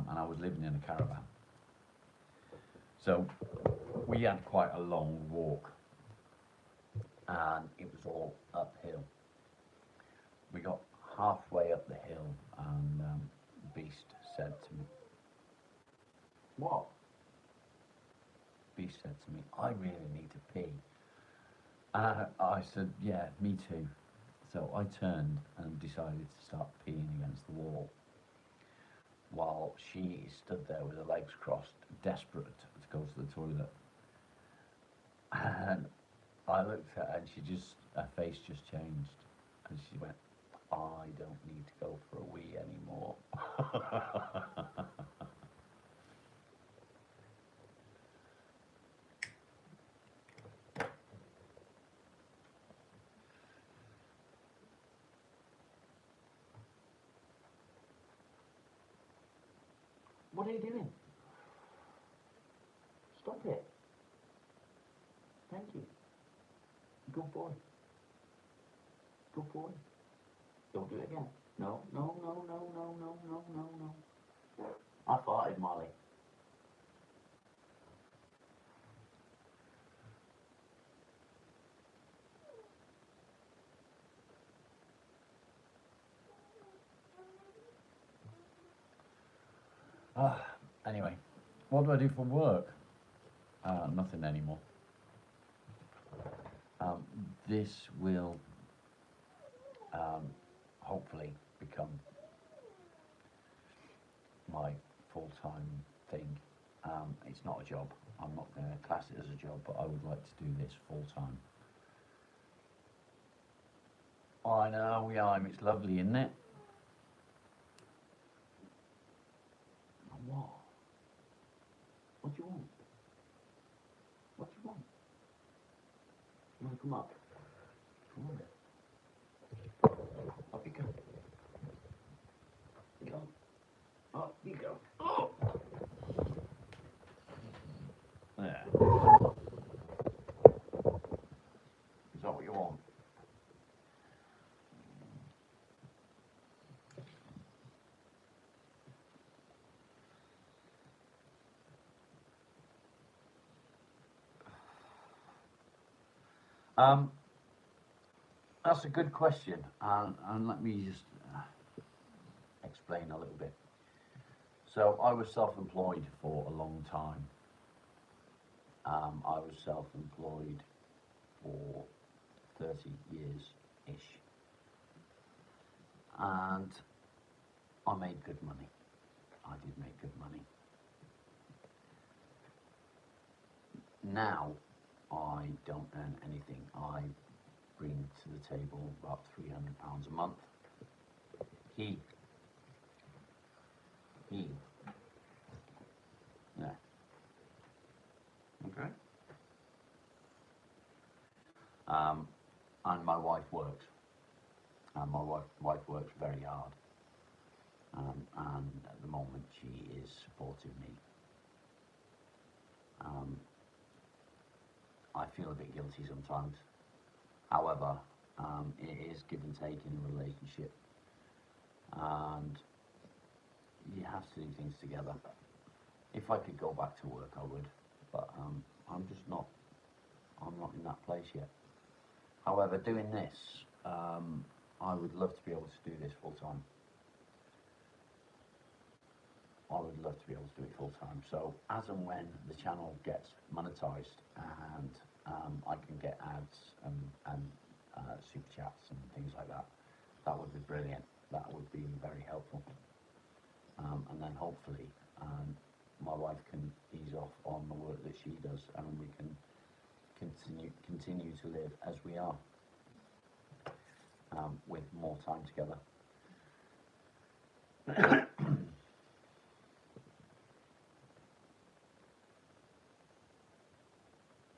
and I was living in a caravan. So we had quite a long walk, and it was all uphill. We got halfway up the hill, and Beast said to me, "What?" Beast said to me, "I really need to pee." I said, "Yeah, me too." So I turned and decided to start peeing against the wall, while she stood there with her legs crossed, desperate to go to the toilet. And I looked at her and her face just changed. And she went, "I don't need to go for a wee anymore." What are you doing? Stop it. Thank you. Good boy. Good boy. Don't do it again. No, no, no, no, no, no, no, no, no. I farted, Molly. Anyway, what do I do for work? Nothing anymore. This will hopefully become my full-time thing. It's not a job. I'm not going to class it as a job, but I would like to do this full-time. I know, yeah, it's lovely, isn't it? What? What do you want? What do you want? You want to come up? Come on. Up you go. Go. Up you go. Oh! There. Is that what you want? That's a good question, and let me just explain a little bit. So I was self-employed for a long time. I was self-employed for 30 years-ish, and I made good money. I did make good money. Now I don't earn anything. I bring to the table about £300 a month. He. Yeah. Okay. And my wife works. And my wife works very hard. And at the moment she is supporting me. I feel a bit guilty sometimes. However, it is give and take in a relationship. And you have to do things together. If I could go back to work, I would. But I'm not in that place yet. However, doing this, I would love to be able to do this full time. I would love to be able to do it full time. So as and when the channel gets monetized and I can get ads and super chats and things like that, that would be brilliant. That would be very helpful. And then hopefully my wife can ease off on the work that she does, and we can continue to live as we are, with more time together.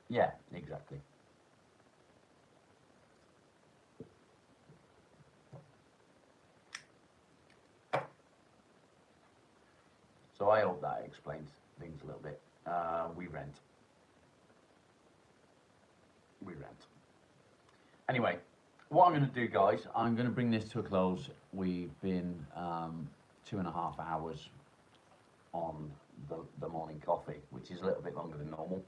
Yeah, exactly. So I hope that explains things a little bit. We rent. Anyway, what I'm going to do, guys, I'm going to bring this to a close. We've been 2.5 hours on the morning coffee, which is a little bit longer than normal.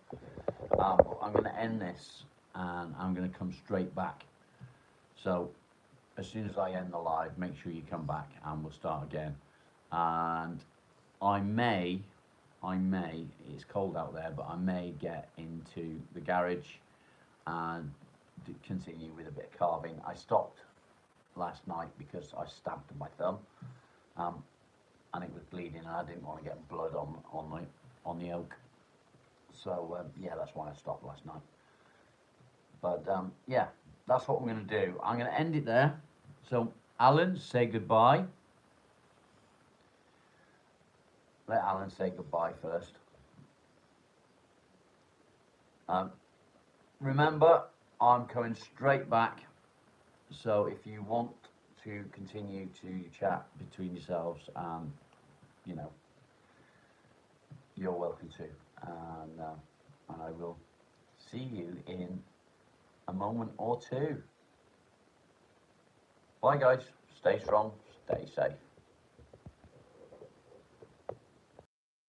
I'm going to end this, and I'm going to come straight back. So as soon as I end the live, make sure you come back and we'll start again. And I may, it's cold out there, but I may get into the garage and continue with a bit of carving. I stopped last night because I stabbed my thumb, and it was bleeding, and I didn't want to get blood on the oak. So yeah, that's why I stopped last night. But yeah, that's what I'm going to do. I'm going to end it there. So Alan, say goodbye. Let Alan say goodbye first. Remember, I'm coming straight back. So if you want to continue to chat between yourselves, you know, you're welcome to. And I will see you in a moment or two. Bye, guys. Stay strong. Stay safe.